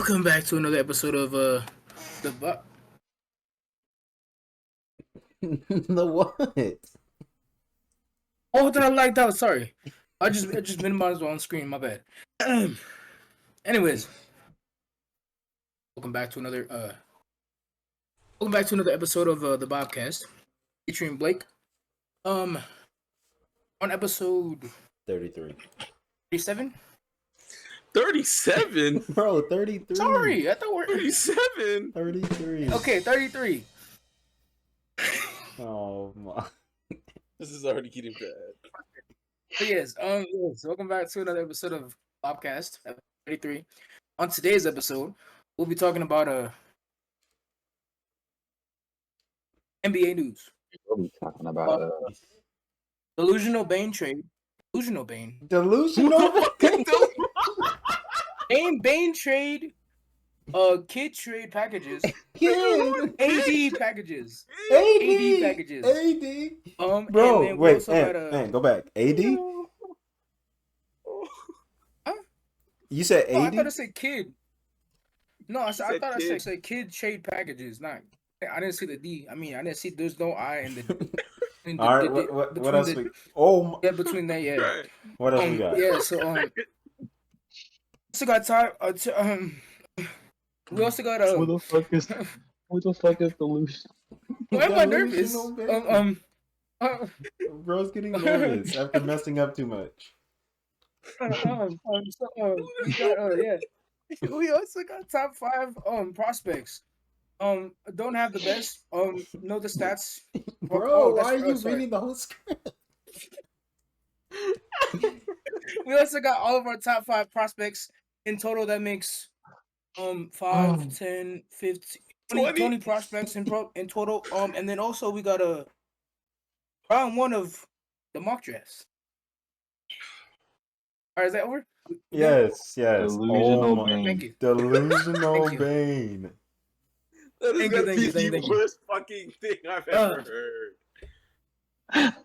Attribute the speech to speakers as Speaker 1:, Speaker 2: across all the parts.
Speaker 1: Welcome back to another episode of the
Speaker 2: The what?
Speaker 1: Oh, that I liked out. Sorry, I just minimized on screen. My bad. Anyways, welcome back to another episode of the Bobcast featuring Blake. On episode
Speaker 2: 33.
Speaker 1: 37.
Speaker 3: 37?
Speaker 2: Bro, 33.
Speaker 1: Sorry, I thought we're
Speaker 3: 37.
Speaker 2: 33.
Speaker 1: Okay, 33.
Speaker 2: Oh my.
Speaker 3: This is already getting bad.
Speaker 1: But yes, welcome back to another episode of Bobcast, episode 33. On today's episode, we'll be talking about NBA news.
Speaker 4: What are we talking about?
Speaker 1: Delusional Bane trade. Delusional Bane.
Speaker 2: Delusional.
Speaker 1: Bane trade. Kid trade packages.
Speaker 2: Kid.
Speaker 1: AD packages.
Speaker 2: AD
Speaker 1: packages.
Speaker 2: AD.
Speaker 1: and
Speaker 2: Bro,
Speaker 1: then we
Speaker 2: wait,
Speaker 1: also got
Speaker 2: man, go back. AD?
Speaker 1: Huh?
Speaker 2: You said
Speaker 1: Oh, I
Speaker 2: AD?
Speaker 1: thought it said kid. No, I thought I
Speaker 3: kid.
Speaker 1: said kid trade packages. Not. I didn't see the D. I mean, I didn't see. There's no I in the.
Speaker 2: All right, what else we? Oh,
Speaker 1: Yeah, between that, yeah.
Speaker 3: Right.
Speaker 2: what else we got?
Speaker 1: Yeah, so also got time. We also got
Speaker 4: What the fuck is delusion?
Speaker 1: Why am I nervous?
Speaker 2: Delusional Bro's getting nervous after messing up too much.
Speaker 1: Yeah. We also got top 5 prospects. Don't have the best. Know the stats.
Speaker 2: Bro,
Speaker 1: that's-
Speaker 2: why are you
Speaker 1: sorry.
Speaker 2: reading the whole script?
Speaker 1: We also got all of our top 5 prospects in total. That makes 5, 10, 15, 20 prospects in total. And then also we got a round 1 of the mock drafts. All right, is that over?
Speaker 2: Yes.
Speaker 4: Delusional
Speaker 2: Oh my.
Speaker 4: Bane.
Speaker 1: Thank you.
Speaker 2: Delusional
Speaker 1: Thank you.
Speaker 2: Bane.
Speaker 3: That is
Speaker 1: Thank you,
Speaker 3: gonna
Speaker 1: thank
Speaker 3: be
Speaker 1: you, thank you, thank
Speaker 3: the
Speaker 1: you.
Speaker 3: worst fucking thing I've ever heard.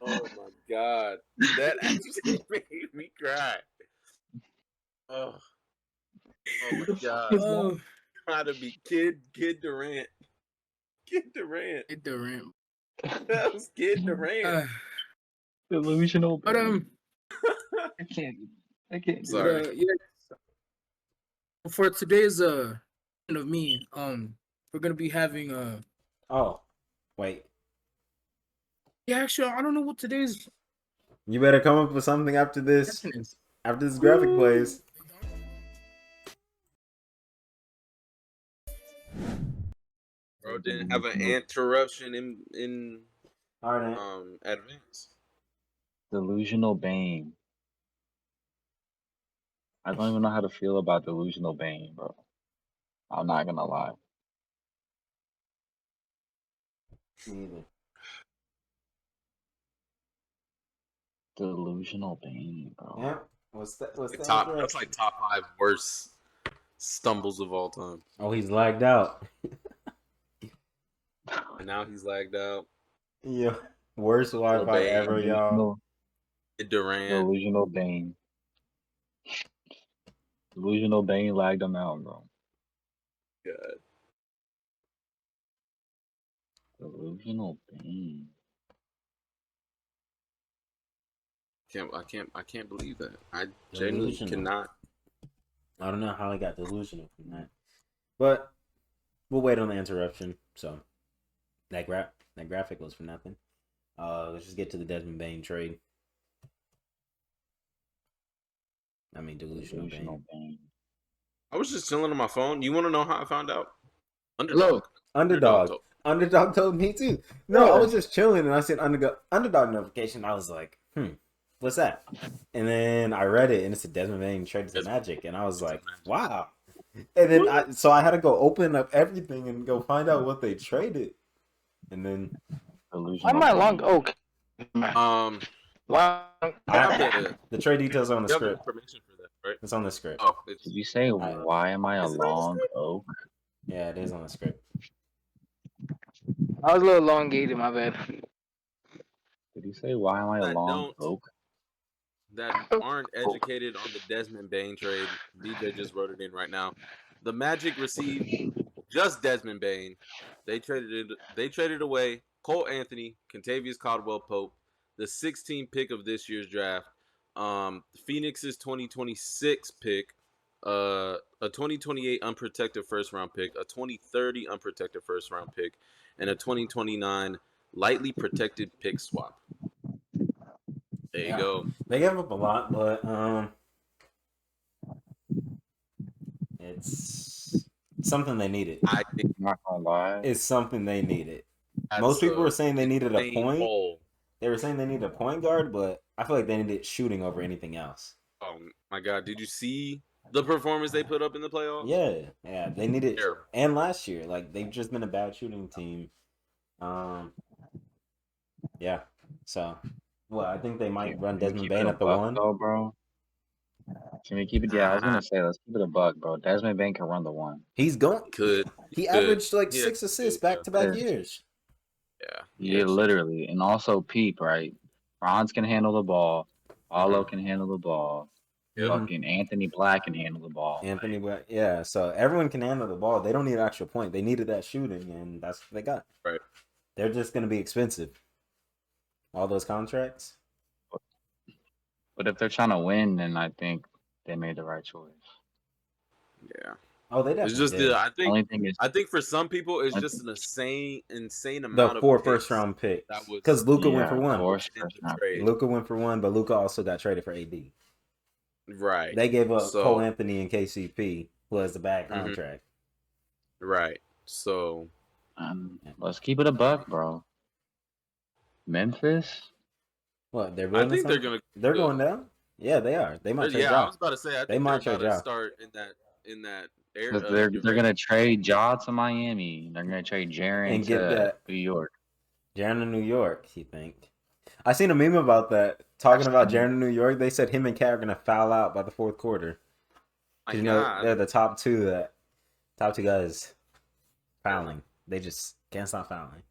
Speaker 3: Oh my god. That actually made me cry. Oh my god.
Speaker 1: Oh,
Speaker 3: Gotta be Kid Durant. Kid Durant.
Speaker 1: it Durant.
Speaker 3: That was Kid Durant.
Speaker 4: Delusional.
Speaker 1: But
Speaker 4: I can't.
Speaker 3: Sorry.
Speaker 1: yeah. For today's of me, we're gonna be having
Speaker 2: Oh, wait.
Speaker 1: yeah, actually, I don't know what today's
Speaker 2: You better come up with something after this.
Speaker 1: session is.
Speaker 2: After this graphic plays.
Speaker 3: Bro didn't have an interruption in
Speaker 2: All right.
Speaker 3: advance.
Speaker 4: Delusional Bane. I don't even know how to feel about Delusional Bane, bro. I'm not gonna lie.
Speaker 2: Me either.
Speaker 4: Delusional Bane, bro.
Speaker 2: Yeah. What's that?
Speaker 3: That's like top 5 worst stumbles of all time.
Speaker 2: Oh, he's lagged out.
Speaker 3: And now he's lagged out.
Speaker 2: Yeah. Worst Wi-Fi
Speaker 3: Bane.
Speaker 2: ever, y'all.
Speaker 3: Kid Durant.
Speaker 4: Delusional Bane. Delusional Bane lagged him out, bro.
Speaker 3: God.
Speaker 4: Delusional Bane.
Speaker 3: I can't believe that. I genuinely
Speaker 2: Delusional.
Speaker 3: cannot.
Speaker 2: I don't know how I got delusional from that. But we'll wait on the interruption. So that graphic was for nothing. Let's just get to the Desmond Bane trade. I mean, delusional Bane.
Speaker 3: I was just chilling on my phone. You want to know how I found out? Underdog.
Speaker 2: Underdog told me too. No, I was just chilling and I said underdog notification. I was like, what's that? And then I read it and it's a Desmond Bane trade to the Magic, and I was like, wow. And then I had to go open up everything and go find out what they traded. And then
Speaker 4: Delusional
Speaker 1: Why am I
Speaker 4: Bane.
Speaker 1: long oak?
Speaker 2: the trade details are on the
Speaker 3: You have
Speaker 2: script.
Speaker 3: information for that, right?
Speaker 2: It's on the script.
Speaker 3: Oh, it's,
Speaker 4: Did you say, why am I a
Speaker 3: Is it on the
Speaker 4: long
Speaker 3: script?
Speaker 4: oak?
Speaker 2: Yeah, it is on the script.
Speaker 1: I was a little elongated, my bad.
Speaker 4: Did you say, why am I a
Speaker 3: That
Speaker 4: long
Speaker 3: don't-
Speaker 4: oak?
Speaker 3: that aren't educated on the Desmond Bane trade. DJ just wrote it in right now. The Magic received just Desmond Bane. They traded away Cole Anthony, Kentavious Caldwell-Pope, the 16th pick of this year's draft, Phoenix's 2026 pick, a 2028 unprotected first round pick, a 2030 unprotected first round pick, and a 2029 lightly protected pick swap. There you go.
Speaker 2: They gave up a lot, but it's something they needed.
Speaker 3: I think
Speaker 4: I'm not gonna lie.
Speaker 2: It's something they needed.
Speaker 3: that's
Speaker 2: Most people were saying they
Speaker 3: a
Speaker 2: needed a
Speaker 3: insane
Speaker 2: point.
Speaker 3: hole.
Speaker 2: They were saying they needed a point guard, but I feel like they needed shooting over anything else.
Speaker 3: Oh my God! Did you see the performance they put up in the playoffs?
Speaker 2: Yeah, they needed.
Speaker 3: Terrible.
Speaker 2: And last year, like they've just been a bad shooting team. Yeah. So, well, I think they might run
Speaker 4: Can we
Speaker 2: Desmond
Speaker 4: keep
Speaker 2: Bane
Speaker 4: it a
Speaker 2: at the
Speaker 4: buck,
Speaker 2: one.
Speaker 4: though, bro? Can we keep it? Yeah, I was gonna say let's keep it a buck, bro. Desmond Bane can run the one.
Speaker 2: He's going.
Speaker 3: Could
Speaker 2: He
Speaker 3: could.
Speaker 2: averaged like
Speaker 3: Yeah,
Speaker 2: 6 assists
Speaker 3: yeah.
Speaker 2: back-to-back
Speaker 4: Yeah.
Speaker 2: years.
Speaker 4: Yeah, literally, and also Peep, right? Franz can handle the ball. Paulo can handle the ball.
Speaker 3: Yep.
Speaker 4: Fucking Anthony Black can handle the ball.
Speaker 2: Anthony, yeah. So everyone can handle the ball. They don't need an actual point. They needed that shooting, and that's what they got.
Speaker 3: Right.
Speaker 2: They're just gonna be expensive. All those contracts.
Speaker 4: But if they're trying to win, then I think they made the right choice.
Speaker 3: Yeah.
Speaker 2: Oh, they definitely
Speaker 3: It's just
Speaker 2: did.
Speaker 3: I
Speaker 4: The only
Speaker 3: think
Speaker 4: thing is,
Speaker 3: I think for some people it's
Speaker 4: I
Speaker 3: just an insane
Speaker 2: The
Speaker 3: amount of
Speaker 2: 4
Speaker 3: picks
Speaker 2: first-round picks.
Speaker 3: that was
Speaker 2: Because Luca went
Speaker 4: yeah,
Speaker 2: for one.
Speaker 4: course,
Speaker 3: in the
Speaker 4: first round.
Speaker 3: trade.
Speaker 2: Luca went for one, but Luca also got traded for AD.
Speaker 3: Right.
Speaker 2: They gave up
Speaker 3: So-
Speaker 2: Cole Anthony and KCP, who has the bad
Speaker 3: Mhm.
Speaker 2: contract.
Speaker 3: Right. So
Speaker 4: Let's keep it a buck, bro. Memphis?
Speaker 2: What? They're
Speaker 3: I
Speaker 2: building
Speaker 3: think they're
Speaker 2: something?
Speaker 3: gonna
Speaker 2: They're going down. Yeah, they are. They might trade
Speaker 3: yeah, I
Speaker 2: Ja.
Speaker 3: was about to say I
Speaker 2: They
Speaker 3: think
Speaker 2: might
Speaker 3: they're
Speaker 2: trade
Speaker 3: about
Speaker 2: Ja.
Speaker 3: to start in that area.
Speaker 4: 'Cause they're gonna trade Ja to Miami. They're gonna trade Jaren
Speaker 2: And
Speaker 4: to
Speaker 2: get that-
Speaker 4: New York.
Speaker 2: Jaren in New York, you think? I seen a meme about that. Talking about Jaren in New York, they said him and Cat are going to foul out by the fourth quarter.
Speaker 3: My
Speaker 2: 'Cause, you know,
Speaker 3: God.
Speaker 2: they're the top two guys fouling. They just can't stop fouling.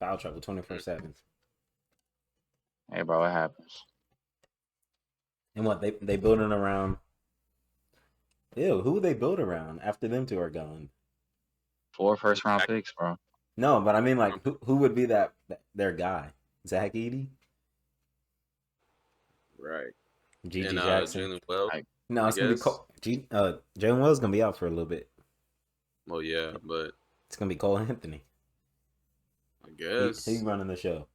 Speaker 2: Foul trouble 24/7.
Speaker 4: Hey, bro, it happens.
Speaker 2: And what they building around? Ew, who would they build around after them two are gone?
Speaker 4: 4 first round picks, bro.
Speaker 2: No, but I mean, like, who would be their guy? Zach Edey,
Speaker 3: Right.
Speaker 2: Gigi
Speaker 3: And
Speaker 2: Jackson.
Speaker 3: Jalen Wells.
Speaker 2: No, it's gonna be
Speaker 3: guess.
Speaker 2: Jalen Wells gonna be out for a little bit.
Speaker 3: Well, yeah, but
Speaker 2: It's gonna be Cole Anthony.
Speaker 3: I guess
Speaker 2: He's running the show.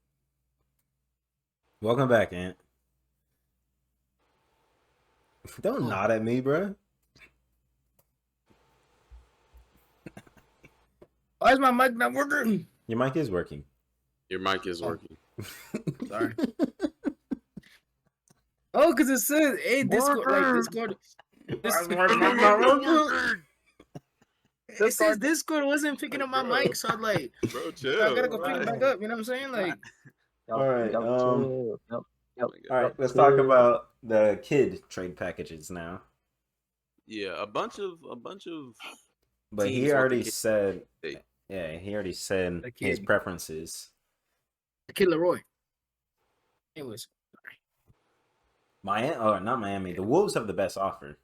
Speaker 2: Welcome back, Ant. Don't nod at me, bro.
Speaker 1: Why is my mic not working?
Speaker 2: Your mic is working.
Speaker 3: your mic is working.
Speaker 1: Sorry. Oh, because it says, hey, Discord, like Discord. It says Discord wasn't picking up my mic, so I'm like,
Speaker 3: Bro, chill.
Speaker 1: I gotta go pick it back up. You know what I'm saying? Like,
Speaker 2: All right,
Speaker 4: Yep.
Speaker 2: All right, let's talk about the kid trade packages now.
Speaker 3: Yeah, a bunch of
Speaker 2: But
Speaker 3: Teams
Speaker 2: he
Speaker 3: want
Speaker 2: already
Speaker 3: the kid.
Speaker 2: said,
Speaker 3: They-
Speaker 2: yeah, he already said
Speaker 1: The
Speaker 2: his
Speaker 1: kid.
Speaker 2: preferences.
Speaker 1: Kid Leroy. Anyways,
Speaker 2: Not Miami. The Wolves have the best offer,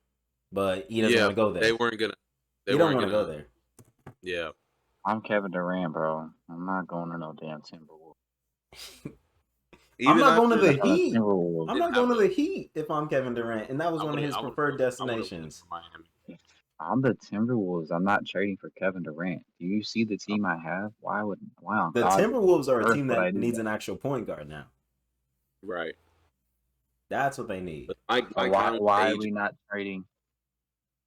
Speaker 2: but he doesn't want to go there.
Speaker 3: They weren't gonna.
Speaker 2: He don't want to go there.
Speaker 3: Yeah.
Speaker 4: I'm Kevin Durant, bro. I'm not going to no damn Timberwolves.
Speaker 2: I'm not going to
Speaker 3: after-
Speaker 2: the Heat.
Speaker 4: Timberwolves.
Speaker 2: I'm not going to the Heat if I'm Kevin Durant, and that was
Speaker 3: I
Speaker 2: one of
Speaker 3: would've-
Speaker 2: his
Speaker 3: I would've-
Speaker 2: preferred
Speaker 3: I would've
Speaker 2: destinations.
Speaker 3: went to Miami.
Speaker 4: I'm the Timberwolves. I'm not trading for Kevin Durant. Do you see the team I have? Why on
Speaker 2: The
Speaker 4: God's
Speaker 2: Timberwolves are a
Speaker 4: earth
Speaker 2: team
Speaker 4: would I
Speaker 2: that
Speaker 4: do
Speaker 2: needs
Speaker 4: that?
Speaker 2: an actual point guard now.
Speaker 3: Right.
Speaker 2: That's what they need.
Speaker 3: But
Speaker 4: So why are we not trading?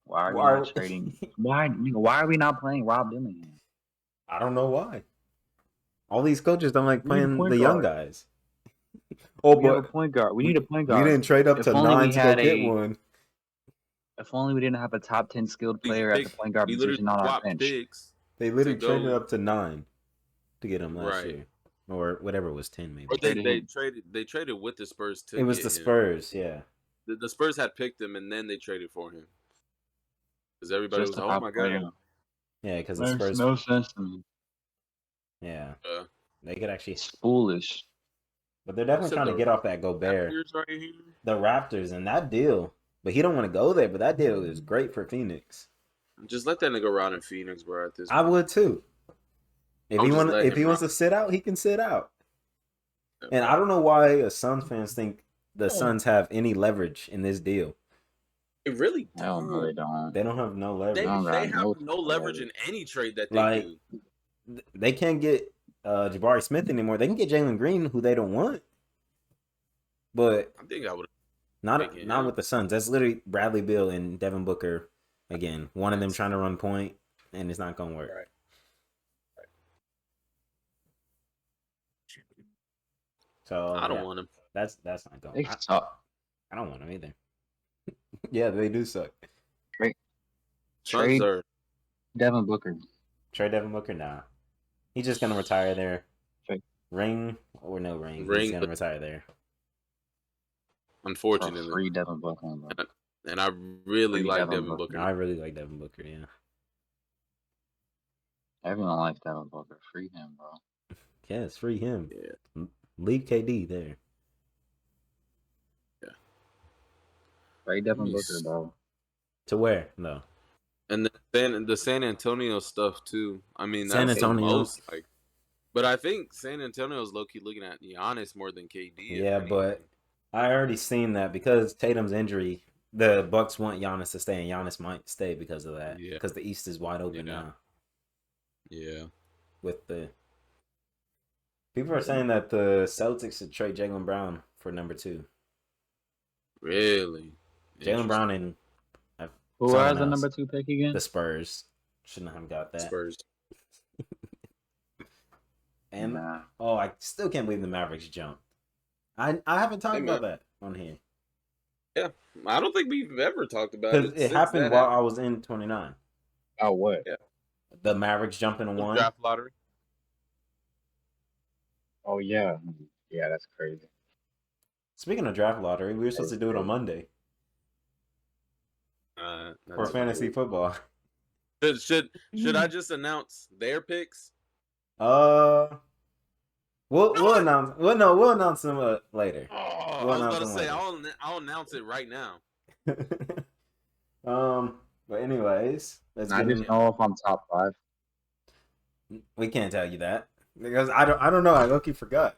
Speaker 4: Why are we not trading? Why are we not playing Rob Dillingham?
Speaker 2: I don't know why. All these coaches don't like
Speaker 4: We need a
Speaker 2: playing
Speaker 4: point
Speaker 2: the young
Speaker 4: guard.
Speaker 2: guys. Oh,
Speaker 4: We have a
Speaker 2: but
Speaker 4: point guard. We need a point
Speaker 2: we
Speaker 4: guard.
Speaker 2: didn't trade up
Speaker 4: If
Speaker 2: to
Speaker 4: only
Speaker 2: 9
Speaker 4: we
Speaker 2: to go
Speaker 4: had
Speaker 2: get
Speaker 4: a-
Speaker 2: one.
Speaker 4: If only we didn't have a top 10 skilled
Speaker 3: We
Speaker 4: player at the
Speaker 3: picked-
Speaker 4: point guard
Speaker 3: we literally
Speaker 4: position on our
Speaker 3: swapped
Speaker 4: bench.
Speaker 3: picks.
Speaker 2: They literally
Speaker 3: to
Speaker 2: traded
Speaker 3: go-
Speaker 2: up to 9 to get him last
Speaker 3: Right.
Speaker 2: year, or whatever it was 10 maybe.
Speaker 3: Or
Speaker 4: Traded
Speaker 3: they
Speaker 4: him.
Speaker 3: traded with the Spurs to
Speaker 2: It was
Speaker 3: get
Speaker 2: the
Speaker 3: him.
Speaker 2: Spurs, yeah.
Speaker 3: The Spurs had picked him and then they traded for him. Because everybody
Speaker 4: Just
Speaker 3: was
Speaker 4: a
Speaker 3: like, oh
Speaker 4: top
Speaker 3: my
Speaker 4: player.
Speaker 3: god.
Speaker 2: Yeah, because the
Speaker 4: Makes
Speaker 2: Spurs.
Speaker 4: no sense to me.
Speaker 2: Yeah,
Speaker 3: Uh,
Speaker 2: they could actually,
Speaker 4: It's foolish.
Speaker 2: but they're definitely
Speaker 3: Except
Speaker 2: trying to
Speaker 3: the
Speaker 2: get off that Gobert,
Speaker 3: Raptors right here.
Speaker 2: the Raptors, and that deal. But he don't want to go there. But that deal is great for Phoenix.
Speaker 3: Just let that nigga run in Phoenix, bro. At this
Speaker 2: I
Speaker 3: point.
Speaker 2: would too. If
Speaker 3: I'm
Speaker 2: he
Speaker 3: just
Speaker 2: want,
Speaker 3: letting
Speaker 2: if he
Speaker 3: him
Speaker 2: wants
Speaker 3: run.
Speaker 2: to sit out, he can sit out. And I don't know why Suns fans think the Suns have any leverage in this deal.
Speaker 3: It really
Speaker 4: Hell no, they
Speaker 3: don't.
Speaker 4: don't.
Speaker 2: They don't have no leverage.
Speaker 3: They
Speaker 4: don't got
Speaker 3: have
Speaker 4: no
Speaker 3: no leverage in any trade that they
Speaker 2: Like,
Speaker 3: do.
Speaker 2: they can't get Jabari Smith anymore. They can get Jalen Green, who they don't want. But
Speaker 3: I think I would.
Speaker 2: not with the Suns. That's literally Bradley Beal and Devin Booker again. One of them trying to run point, and it's not gonna work.
Speaker 3: Right.
Speaker 2: So
Speaker 3: I don't want him.
Speaker 2: That's not going.
Speaker 4: They suck.
Speaker 2: I don't want him either. Yeah, they do suck.
Speaker 3: Suns are.
Speaker 4: Devin Booker.
Speaker 2: Trade Devin Booker? Nah. He's just gonna retire there.
Speaker 4: Trade.
Speaker 2: Ring or no ring. He's gonna retire there.
Speaker 3: Unfortunately.
Speaker 4: Free Devin Booker. Bro.
Speaker 3: And I really
Speaker 4: Free
Speaker 3: like
Speaker 4: Devin
Speaker 3: Devin Booker.
Speaker 2: I really like Devin Booker, yeah.
Speaker 4: Everyone likes Devin Booker. Free him, bro.
Speaker 2: Yes, free him.
Speaker 3: Yeah.
Speaker 2: Leave KD there.
Speaker 3: Yeah.
Speaker 4: Free Devin Booker, bro.
Speaker 2: To where? No.
Speaker 3: And the San Antonio stuff too. I mean,
Speaker 2: San
Speaker 3: that's
Speaker 2: Antonio.
Speaker 3: the most like. But I think San Antonio's low key looking at Giannis more than KD.
Speaker 2: Yeah, but I already seen that because Tatum's injury, the Bucks want Giannis to stay, and Giannis might stay because of that.
Speaker 3: Yeah.
Speaker 2: Because the East is wide open now.
Speaker 3: Yeah.
Speaker 2: With the people are saying that the Celtics should trade Jaylen Brown for number 2.
Speaker 3: Really?
Speaker 2: Jaylen Brown and
Speaker 4: Who
Speaker 2: someone
Speaker 4: has the
Speaker 2: else.
Speaker 4: number 2 pick again?
Speaker 2: The Spurs shouldn't have got that.
Speaker 3: Spurs.
Speaker 2: And
Speaker 4: Nah.
Speaker 2: I still can't believe the Mavericks jumped. I haven't talked about that on here
Speaker 3: Yeah, I don't think we've ever talked about
Speaker 2: because
Speaker 3: it.
Speaker 2: it happened while I was in 29.
Speaker 4: Oh, what?
Speaker 3: Yeah.
Speaker 2: The Mavericks jumping to 1.
Speaker 3: Draft lottery.
Speaker 4: Oh, yeah. Yeah, that's crazy.
Speaker 2: Speaking of draft lottery, we were supposed to do it on Monday for fantasy football.
Speaker 3: Should I just announce their picks?
Speaker 2: We'll announce. We'll announce them later.
Speaker 3: Oh, I
Speaker 2: We'll
Speaker 3: was about to
Speaker 2: announce
Speaker 3: say
Speaker 2: them
Speaker 3: I'll announce it right now.
Speaker 2: But anyways, let's
Speaker 4: I
Speaker 2: get
Speaker 4: just know if I'm top 5.
Speaker 2: We can't tell you that because I don't know. I low-key forgot,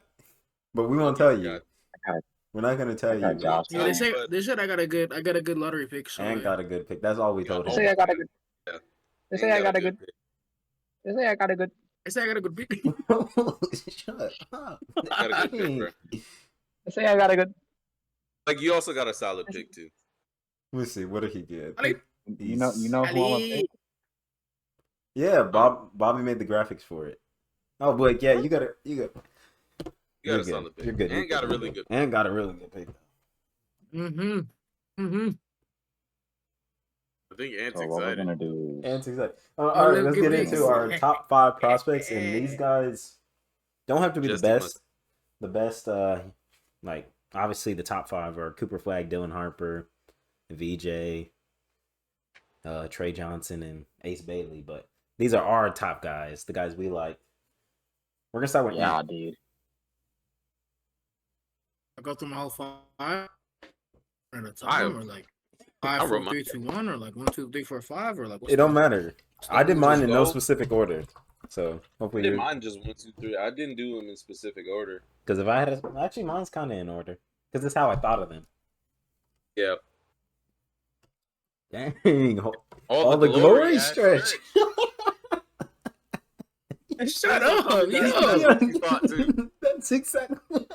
Speaker 2: but we won't tell you. We're not gonna tell you.
Speaker 4: Josh.
Speaker 1: Yeah, they said I got a good lottery pick. So
Speaker 2: And got a good pick. That's all we told
Speaker 4: They
Speaker 2: him.
Speaker 4: say I got a good. They say I got a good.
Speaker 3: pick.
Speaker 4: They say I got a good.
Speaker 1: They say I got a good pick.
Speaker 2: Shut up.
Speaker 3: Got a good pick, bro.
Speaker 4: They say I got a good.
Speaker 3: Like you also got a solid pick too.
Speaker 2: Let's see. What did he get?
Speaker 4: You know who I'm gonna pick?
Speaker 2: Yeah, Bobby made the graphics for it. Oh, but yeah, you got
Speaker 3: You got a solid pick.
Speaker 2: You're good.
Speaker 3: And got a really good pick.
Speaker 2: And got a really good pick.
Speaker 1: Mm-hmm. Mm-hmm.
Speaker 3: I think Ant's
Speaker 4: So what we're
Speaker 3: excited.
Speaker 4: gonna do?
Speaker 2: And exactly. All right, let's get into our top 5 prospects, and these guys don't have to be
Speaker 3: Just
Speaker 2: the best. The best, like obviously the top 5 are Cooper Flag, Dylan Harper, VJ, Trey Johnson, and Ace Bailey. But these are our top guys, the guys we like. We're gonna start with
Speaker 4: Yeah, dude.
Speaker 1: I go through my whole 5 at a
Speaker 3: I-
Speaker 1: time, or like 5,
Speaker 3: I
Speaker 1: 4,
Speaker 3: wrote my-
Speaker 1: 3, 2, 1, or like 1, 2, 3, 4, 5, or like what's
Speaker 2: It don't
Speaker 1: the-
Speaker 2: matter. I did mine in no
Speaker 3: go.
Speaker 2: specific order, so
Speaker 3: I
Speaker 2: hopefully
Speaker 3: did
Speaker 2: you're.
Speaker 3: mine just 1, 2, 3. I didn't do them in specific order.
Speaker 2: Because if I had actually mine's kind of in order because it's how I thought of them.
Speaker 3: Yeah.
Speaker 2: Dang,
Speaker 3: All
Speaker 2: the glory
Speaker 3: ad
Speaker 2: stretch.
Speaker 1: Shut up, yo.
Speaker 3: You thought too.
Speaker 2: That's exactly.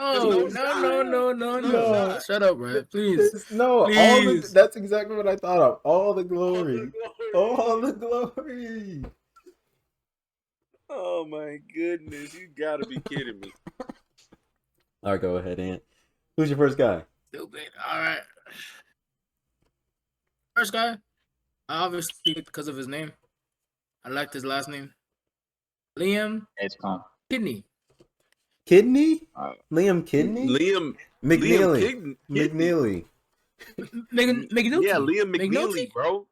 Speaker 1: Oh, no. Shut up, bro. Please.
Speaker 2: No,
Speaker 1: Please.
Speaker 2: that's exactly what I thought of. All the glory. All the glory.
Speaker 3: Oh my goodness, you gotta be kidding me.
Speaker 2: All right, go ahead, Ant. Who's your first guy?
Speaker 1: Stupid. All right. First guy, obviously because of his name. I liked his last name. Liam
Speaker 4: It's fun.
Speaker 1: Kidney.
Speaker 2: Kidney?
Speaker 4: Alright.
Speaker 2: Liam Kidney?
Speaker 3: Liam
Speaker 2: McNeely.
Speaker 3: Kidney.
Speaker 1: McNulty.
Speaker 3: Yeah, Liam McNeely,
Speaker 1: McNulty?
Speaker 3: bro.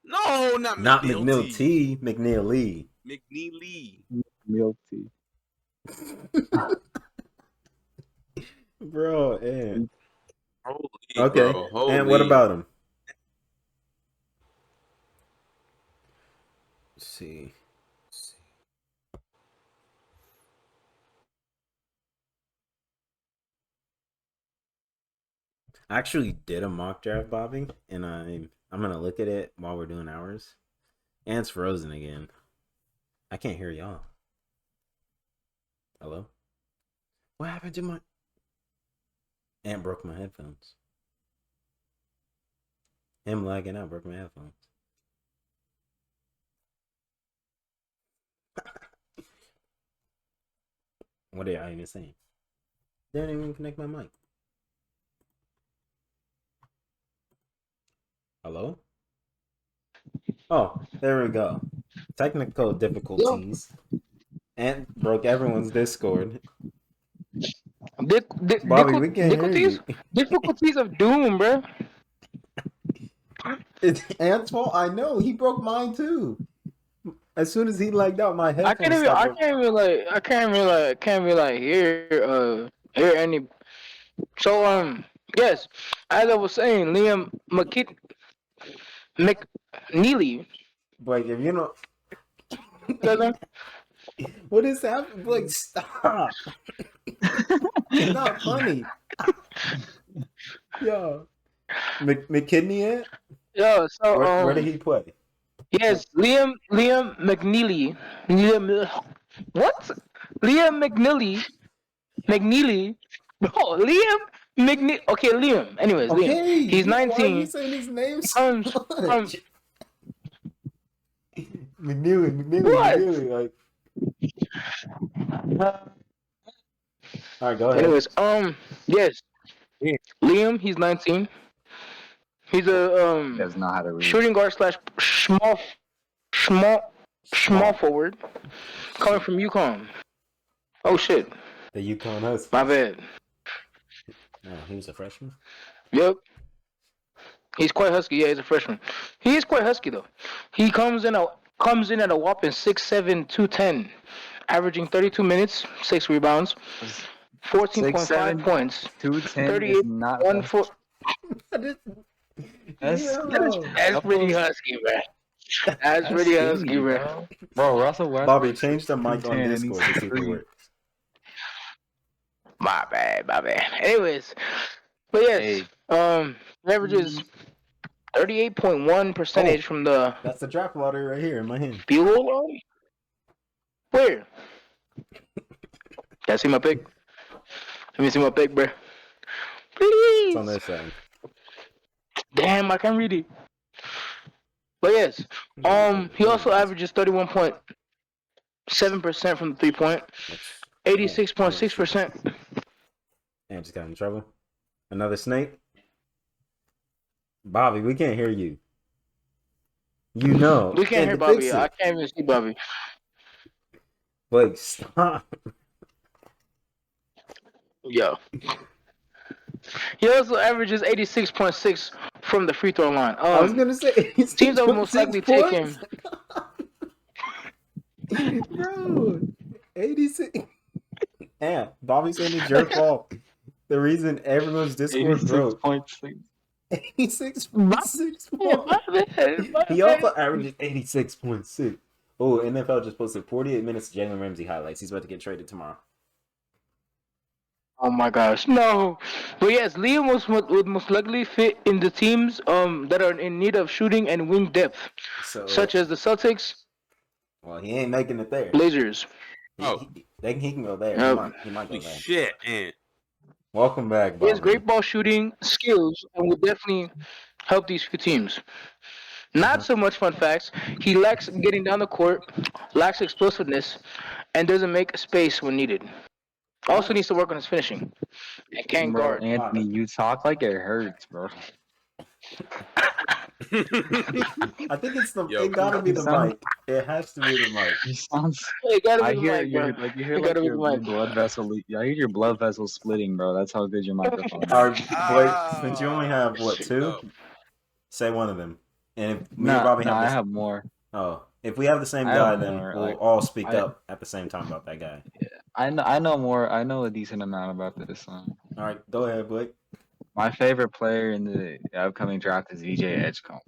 Speaker 3: No, not
Speaker 2: Not
Speaker 3: McNulty.
Speaker 2: McNeely. McNeely.
Speaker 3: McNeely.
Speaker 4: Milk tea.
Speaker 2: Bro, Ant.
Speaker 3: Holy,
Speaker 2: Okay.
Speaker 3: bro, holy.
Speaker 2: And what about him? I actually did a mock draft, Bobby, and I'm gonna look at it while we're doing ours. And it's frozen again. I can't hear y'all. Hello? What happened to my... Ant broke my headphones. Him lagging out broke my headphones. What are y'all even saying? They didn't even connect my mic. Hello? Oh, there we go. Technical difficulties. Ant broke everyone's Discord. Bobby, we can't hear you.
Speaker 5: Difficulties of doom, bro.
Speaker 2: It's Ant's fault. I know. He broke mine too. As soon as he lagged out, my headphones
Speaker 5: I can't really hear any. So yes, as I was saying, Liam McNeely.
Speaker 2: Like, if you know
Speaker 5: Doesn't
Speaker 2: what is happening, like, stop. It's not funny. Yo, McKidney it?
Speaker 5: Yeah, so
Speaker 2: Where did he play?
Speaker 5: yes, Liam McNeely. What? Liam McNeely. No, Liam McNeely. Okay, Liam. Anyways,
Speaker 2: Okay,
Speaker 5: Liam. He's
Speaker 2: why are you
Speaker 5: 19.
Speaker 2: saying his name so
Speaker 5: Comes from
Speaker 2: much? McNeely, like. All right, go ahead.
Speaker 5: Anyways, yes, Liam. He's 19. He's a
Speaker 4: Does not how to read.
Speaker 5: shooting guard slash small forward, coming from UConn. Oh shit,
Speaker 2: The UConn Huskies.
Speaker 5: my bad.
Speaker 2: Oh, he was a freshman?
Speaker 5: Yep. He's quite husky. Yeah, he's a freshman. He is quite husky though. He comes in at a whopping 6'7", 210, averaging 32 minutes, 6 rebounds, 14.5 points,
Speaker 4: 210 is not
Speaker 5: 1 foot.
Speaker 4: That's
Speaker 5: pretty husky, man. That's pretty husky, bro.
Speaker 4: Bro, Russell Westbrook.
Speaker 2: Bobby, change the mic on
Speaker 4: 210 and
Speaker 2: Discord to see if it
Speaker 4: 6'3".
Speaker 2: works.
Speaker 5: My bad. Anyways, but yes, averages 38.1% from the
Speaker 2: That's the draft lottery right here in my hand.
Speaker 5: field goal line. Where? Can I see my pick? Let me see my pick, bro. Please.
Speaker 2: It's on this side.
Speaker 5: Damn, I can't read it. But yes, he also averages 31.7% from the 3-point, 86.6%.
Speaker 2: And just got in trouble. Another snake. Bobby, we can't hear you. You know.
Speaker 5: We can't hear Bobby. I can't even see Bobby.
Speaker 2: Blake, stop.
Speaker 5: Yo. He also averages 86.6 from the free throw line.
Speaker 2: I was gonna say
Speaker 5: teams that will most likely take him.
Speaker 2: Bro, 86. Yeah, Bobby saying it's your fault. The reason everyone's Discord broke. 86.6. He also averages 86.6. Oh, NFL just posted 48 minutes of Jalen Ramsey highlights. He's about to get traded tomorrow.
Speaker 5: Oh my gosh, no! But yes, Liam would most likely fit in the teams that are in need of shooting and wing depth, such as the Celtics.
Speaker 2: Well, he ain't making it there.
Speaker 5: Blazers.
Speaker 2: He can go there. He might go there.
Speaker 3: Shit, man.
Speaker 2: Welcome back, Bobby.
Speaker 5: He has great ball shooting skills and will definitely help these few teams. Not so much fun facts. He lacks getting down the court, lacks explosiveness, and doesn't make space when needed. Also needs to work on his finishing. And can't guard.
Speaker 4: Anthony, you talk like it hurts, bro.
Speaker 2: I think it's it gotta be the mic. It has to be the mic.
Speaker 4: He sounds.
Speaker 5: It gotta be
Speaker 4: I
Speaker 5: the
Speaker 4: hear
Speaker 5: mic,
Speaker 4: your
Speaker 5: bro.
Speaker 4: your blood vessel. I hear your blood vessel splitting, bro. That's how good your microphone is.
Speaker 2: Blake, since you only have two, say one of them. And if me and Bobby have
Speaker 4: I have more.
Speaker 2: Oh, if we have the same guy, then we'll all speak up at the same time about that guy.
Speaker 4: Yeah, I know more. I know a decent amount about this song.
Speaker 2: All right, go ahead, Blake.
Speaker 4: My favorite player in the upcoming draft is VJ Edgecombe.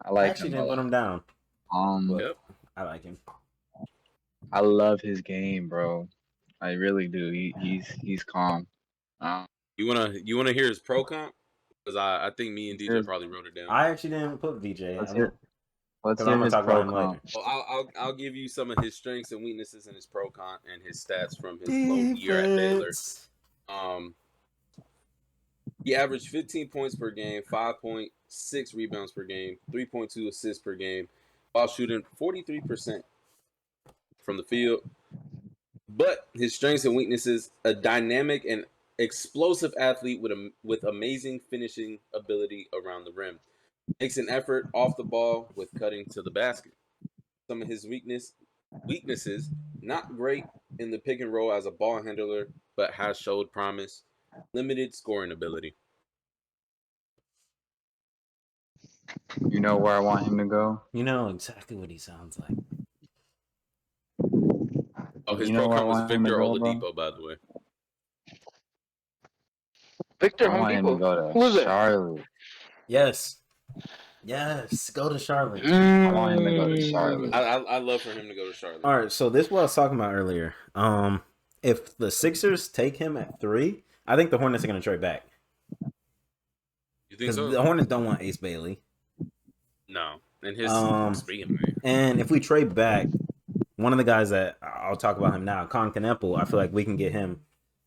Speaker 4: I
Speaker 2: actually didn't put him down. I like him.
Speaker 4: I love his game, bro. I really do. He's calm.
Speaker 3: You wanna hear his pro comp? Because I think me and DJ probably wrote it down.
Speaker 2: I actually didn't put VJ.
Speaker 4: Let's
Speaker 2: I
Speaker 4: hear,
Speaker 2: mean,
Speaker 4: let's
Speaker 2: 'cause
Speaker 4: hear
Speaker 2: I'm gonna
Speaker 4: his
Speaker 2: talk
Speaker 4: pro
Speaker 2: about him later.
Speaker 4: comp.
Speaker 3: Well, I'll give you some of his strengths and weaknesses and his pro con and his stats from his low year at Baylor. He averaged 15 points per game, 5.6 rebounds per game, 3.2 assists per game, while shooting 43% from the field. But his strengths and weaknesses: a dynamic and explosive athlete with amazing finishing ability around the rim. Makes an effort off the ball with cutting to the basket. Some of his weaknesses: not great in the pick and roll as a ball handler, but has showed promise. Limited scoring ability.
Speaker 4: You know where I want him to go?
Speaker 2: You know exactly what he sounds like.
Speaker 3: Oh, his
Speaker 4: You know
Speaker 3: pro
Speaker 4: where I
Speaker 3: com was
Speaker 4: want him to
Speaker 3: Victor
Speaker 4: go, bro?
Speaker 3: Oladipo, by the way.
Speaker 5: Victor
Speaker 4: I want him to
Speaker 5: Oladipo.
Speaker 4: go
Speaker 5: Who is
Speaker 4: to
Speaker 5: it?
Speaker 4: Charlotte.
Speaker 2: Yes, go to Charlotte.
Speaker 4: I want him to go to Charlotte.
Speaker 3: I love for him to go to Charlotte.
Speaker 2: All right, so this is what I was talking about earlier. If the Sixers take him at 3, I think the Hornets are going to trade back.
Speaker 3: You think
Speaker 2: Because
Speaker 3: so?
Speaker 2: the Hornets don't want Ace Bailey.
Speaker 3: No. And his speaking of
Speaker 2: And if we trade back, one of the guys that I'll talk about him now, Con Kneppel, I feel like we can get him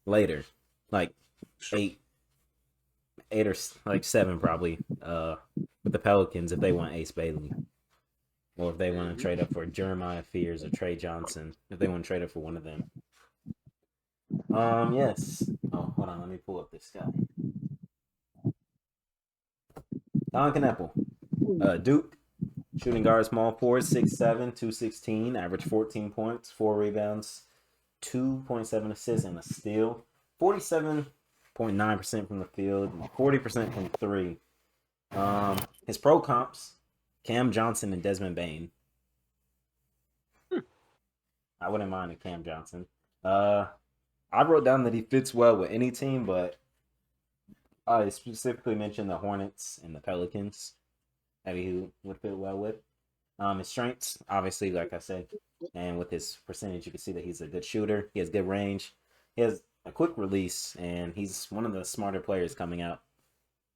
Speaker 2: later, like 8 or like 7 probably, with the Pelicans if they want Ace Bailey, or if they want to trade up for Jeremiah Fears or Trey Johnson, if they want to trade up for one of them. Yes. Oh, hold on, let me pull up this guy. Con Kneppel, Duke. Shooting guard, small forward, 6'7", 216, average 14 points, 4 rebounds, 2.7 assists, and a steal. 47.9% from the field, 40% from 3. His pro comps: Cam Johnson and Desmond Bane. I wouldn't mind a Cam Johnson. I wrote down that he fits well with any team, but I specifically mentioned the Hornets and the Pelicans that he would fit well with. His strengths, obviously, like I said, and with his percentage, you can see that he's a good shooter. He has good range. He has a quick release, and he's one of the smarter players coming out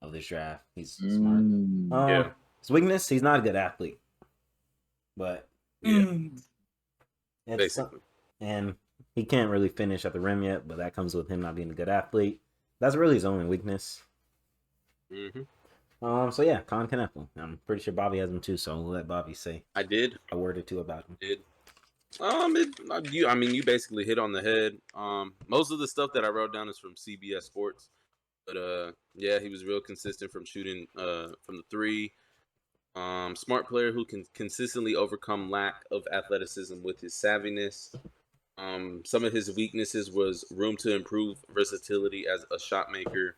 Speaker 2: of this draft. He's smart.
Speaker 3: Yeah.
Speaker 2: His weakness: he's not a good athlete, but
Speaker 3: Basically.
Speaker 2: And he can't really finish at the rim yet, but that comes with him not being a good athlete. That's really his only weakness.
Speaker 3: Mm-hmm.
Speaker 2: So yeah, Con Kneppel. I'm pretty sure Bobby has him too, so we'll let Bobby say
Speaker 3: I did.
Speaker 2: a word or two about him.
Speaker 3: You basically hit on the head. Most of the stuff that I wrote down is from CBS Sports, but yeah, he was real consistent from shooting from the 3. Smart player who can consistently overcome lack of athleticism with his savviness. Some of his weaknesses was room to improve versatility as a shot maker.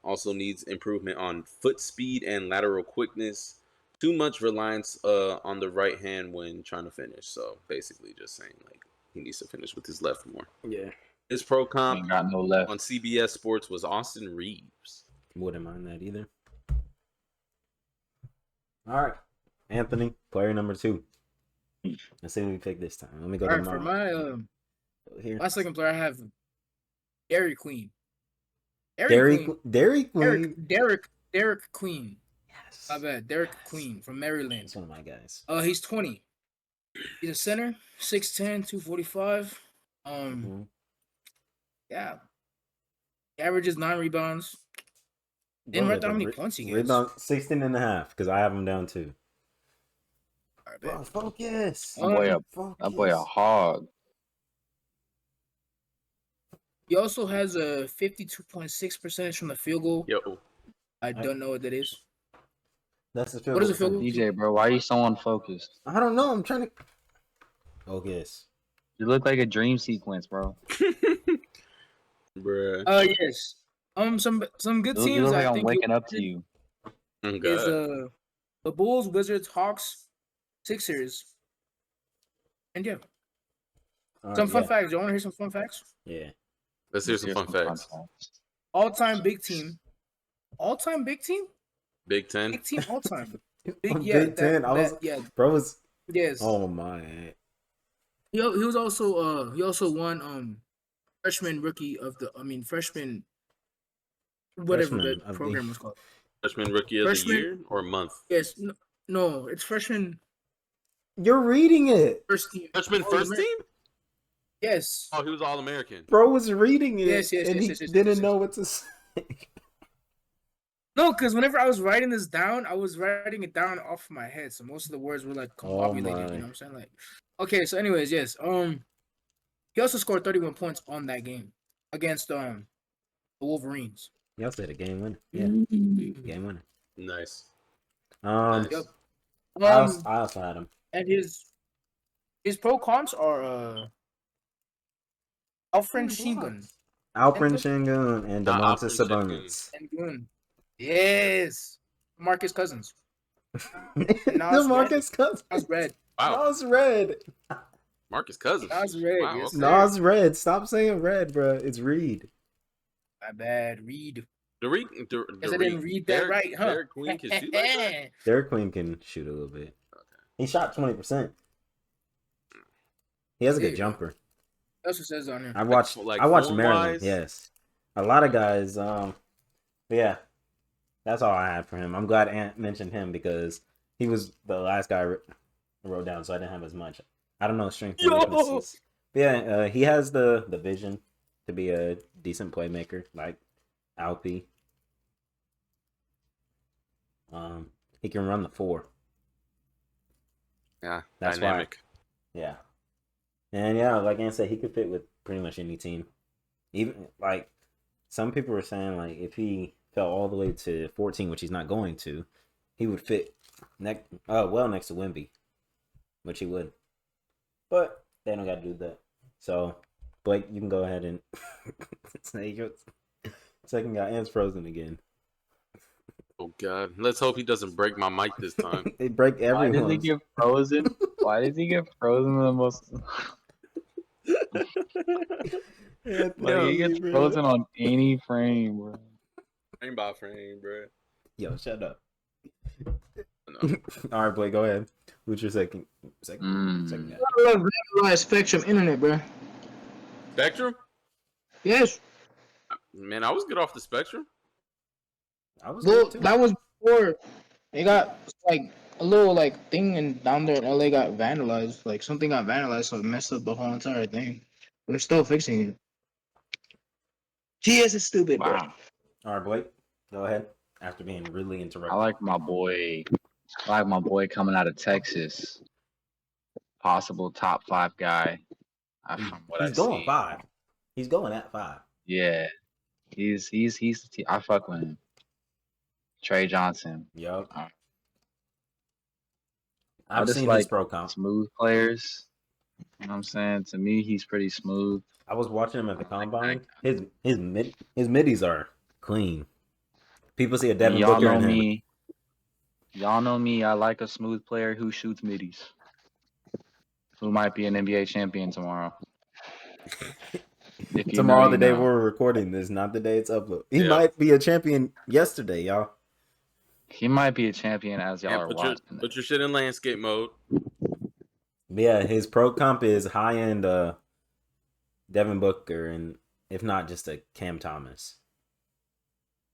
Speaker 3: Also needs improvement on foot speed and lateral quickness. Too much reliance on the right hand when trying to finish. So basically just saying like he needs to finish with his left more.
Speaker 2: Yeah.
Speaker 3: His pro comp
Speaker 4: Ain't got no left.
Speaker 3: on CBS Sports was Austin Reeves.
Speaker 2: Wouldn't mind that either. All right. Anthony, player number 2. Let's see who we pick this time. Let me go
Speaker 1: All
Speaker 2: to
Speaker 1: right, for
Speaker 2: mine.
Speaker 1: my my second player, I have Dairy Queen.
Speaker 2: Derek Queen.
Speaker 1: Derek Queen.
Speaker 2: Yes.
Speaker 1: My bad. Derek Queen from Maryland.
Speaker 2: He's one of my guys.
Speaker 1: He's 20. He's a center, 6'10", 245. Yeah. He averages 9 rebounds. Didn't write down how many points he gets.
Speaker 2: Rebound 16.5, because I have him down too.
Speaker 1: All right,
Speaker 2: Bro, focus.
Speaker 4: That boy a hog.
Speaker 1: He also has a 52.6% from the field goal.
Speaker 3: Yo.
Speaker 1: I don't know what that is.
Speaker 2: That's the field
Speaker 1: What is
Speaker 2: goal
Speaker 1: the field goal?
Speaker 4: DJ, bro, why are you so unfocused?
Speaker 2: I don't know. I'm trying to. Focus.
Speaker 4: You look like a dream sequence, bro.
Speaker 3: Bruh.
Speaker 1: Yes. Some good
Speaker 4: You
Speaker 1: teams.
Speaker 4: look like
Speaker 1: I
Speaker 4: I'm
Speaker 1: think
Speaker 4: waking up to you.
Speaker 3: Oh,
Speaker 1: is
Speaker 3: God.
Speaker 1: the Bulls, Wizards, Hawks, Sixers, and yeah. Some fun facts. Do you want to hear some fun facts?
Speaker 2: Yeah.
Speaker 3: Let's hear some fun facts.
Speaker 1: All-time big team. All-time big team?
Speaker 3: Big 10.
Speaker 1: Big team all-time.
Speaker 2: Big 10. Bro was.
Speaker 1: Yes.
Speaker 2: Oh my.
Speaker 1: He was also he also won freshman rookie of the freshman whatever
Speaker 2: Freshman
Speaker 1: the
Speaker 2: of
Speaker 1: program was called.
Speaker 3: Freshman rookie of the year or month?
Speaker 1: Yes, no, it's freshman
Speaker 2: You're reading it.
Speaker 1: first team.
Speaker 3: Freshman first team?
Speaker 1: Yes.
Speaker 3: Oh, he was All American.
Speaker 2: Bro was reading it,
Speaker 1: Yes,
Speaker 2: and he didn't know what to say.
Speaker 1: No, because whenever I was writing this down, I was writing it down off my head, so most of the words were like combobulated. You know what I'm saying? Like, okay. So, anyways, yes. He also scored 31 points on that game against the Wolverines.
Speaker 2: Y'all said a game winner. Yeah, game winner.
Speaker 3: Nice.
Speaker 1: Yep.
Speaker 2: I also had him.
Speaker 1: And his pro comps are Alfred Shingun.
Speaker 2: Alfred Shingun and Domantas
Speaker 3: Alfred
Speaker 2: Sabonis.
Speaker 1: Yes. Marcus Cousins.
Speaker 2: DeMarcus Cousins.
Speaker 1: Nas Red.
Speaker 3: Wow.
Speaker 2: Nas Red.
Speaker 3: Marcus Cousins.
Speaker 1: Nas Red.
Speaker 3: Wow,
Speaker 1: Yes,
Speaker 3: okay.
Speaker 2: Nas Red. Stop saying red, bro. It's Reed.
Speaker 1: My bad. Reed.
Speaker 3: Because
Speaker 1: I didn't read that right, huh?
Speaker 3: Derek Queen can shoot like that?
Speaker 2: Derek Queen can shoot a little bit.
Speaker 3: Okay.
Speaker 2: He shot 20%. He has a good
Speaker 1: Yeah.
Speaker 2: jumper.
Speaker 1: That's what it says on here.
Speaker 2: I watched Maryland.
Speaker 3: form-wise?
Speaker 2: Yes, a lot of guys. Yeah, that's all I had for him. I'm glad Ant mentioned him because he was the last guy I wrote down, so I didn't have as much. I don't know strengths and weaknesses. But yeah, he has the vision to be a decent playmaker like Alpi. He can run the 4.
Speaker 3: Yeah,
Speaker 2: That's
Speaker 3: dynamic.
Speaker 2: Yeah. And yeah, like Ant said, he could fit with pretty much any team. Even like some people were saying, like if he fell all the way to 14, which he's not going to, he would fit next to Wemby, which he would. But they don't got to do that. So Blake, you can go ahead and say your second guy. Ant's frozen again.
Speaker 3: Oh God! Let's hope he doesn't break my mic this time.
Speaker 2: They break
Speaker 4: Why
Speaker 2: everyone.
Speaker 4: does he get frozen? Why does he get frozen the most? Like he gets frozen on any frame, bro.
Speaker 3: Frame by frame, bro.
Speaker 2: Yo, shut up.
Speaker 3: No.
Speaker 2: All right, Blake, go ahead. Who's your second guy?
Speaker 5: I love vandalized Spectrum Internet, bro.
Speaker 3: Spectrum?
Speaker 5: Yes.
Speaker 3: Man, I was good off the Spectrum.
Speaker 2: I was
Speaker 5: Well,
Speaker 2: good too.
Speaker 5: that was before it got like a little like thing and down there in LA got vandalized. Like something got vandalized, so it messed up the whole entire thing. They're still fixing it. GS is stupid, bro.
Speaker 4: Wow.
Speaker 2: All right, Blake, go ahead. After being really interrupted.
Speaker 4: I like my boy coming out of Texas. Possible top 5 guy. From what
Speaker 2: He's
Speaker 4: I
Speaker 2: going
Speaker 4: see.
Speaker 2: 5. He's going at 5.
Speaker 4: Yeah. He's I fuck with him. Trey Johnson.
Speaker 2: Yup.
Speaker 4: I
Speaker 2: I've
Speaker 4: just
Speaker 2: seen
Speaker 4: like
Speaker 2: his pro comp.
Speaker 4: smooth players. You know what I'm saying? To me, he's pretty smooth.
Speaker 2: I was watching him at the combine. His middies are clean. People see a Devin
Speaker 4: Y'all
Speaker 2: Booker
Speaker 4: know
Speaker 2: in him.
Speaker 4: me. Y'all know me. I like a smooth player who shoots middies. Who might be an NBA champion tomorrow. If you
Speaker 2: Tomorrow,
Speaker 4: know,
Speaker 2: the
Speaker 4: you
Speaker 2: day
Speaker 4: know.
Speaker 2: we're recording this, not the day it's uploaded. He
Speaker 3: Yeah.
Speaker 2: might be a champion yesterday, y'all.
Speaker 4: He might be a champion as y'all
Speaker 3: And
Speaker 4: are
Speaker 3: put
Speaker 4: watching.
Speaker 3: your shit in landscape mode.
Speaker 2: But yeah, his pro comp is high end Devin Booker, and if not, just a Cam Thomas.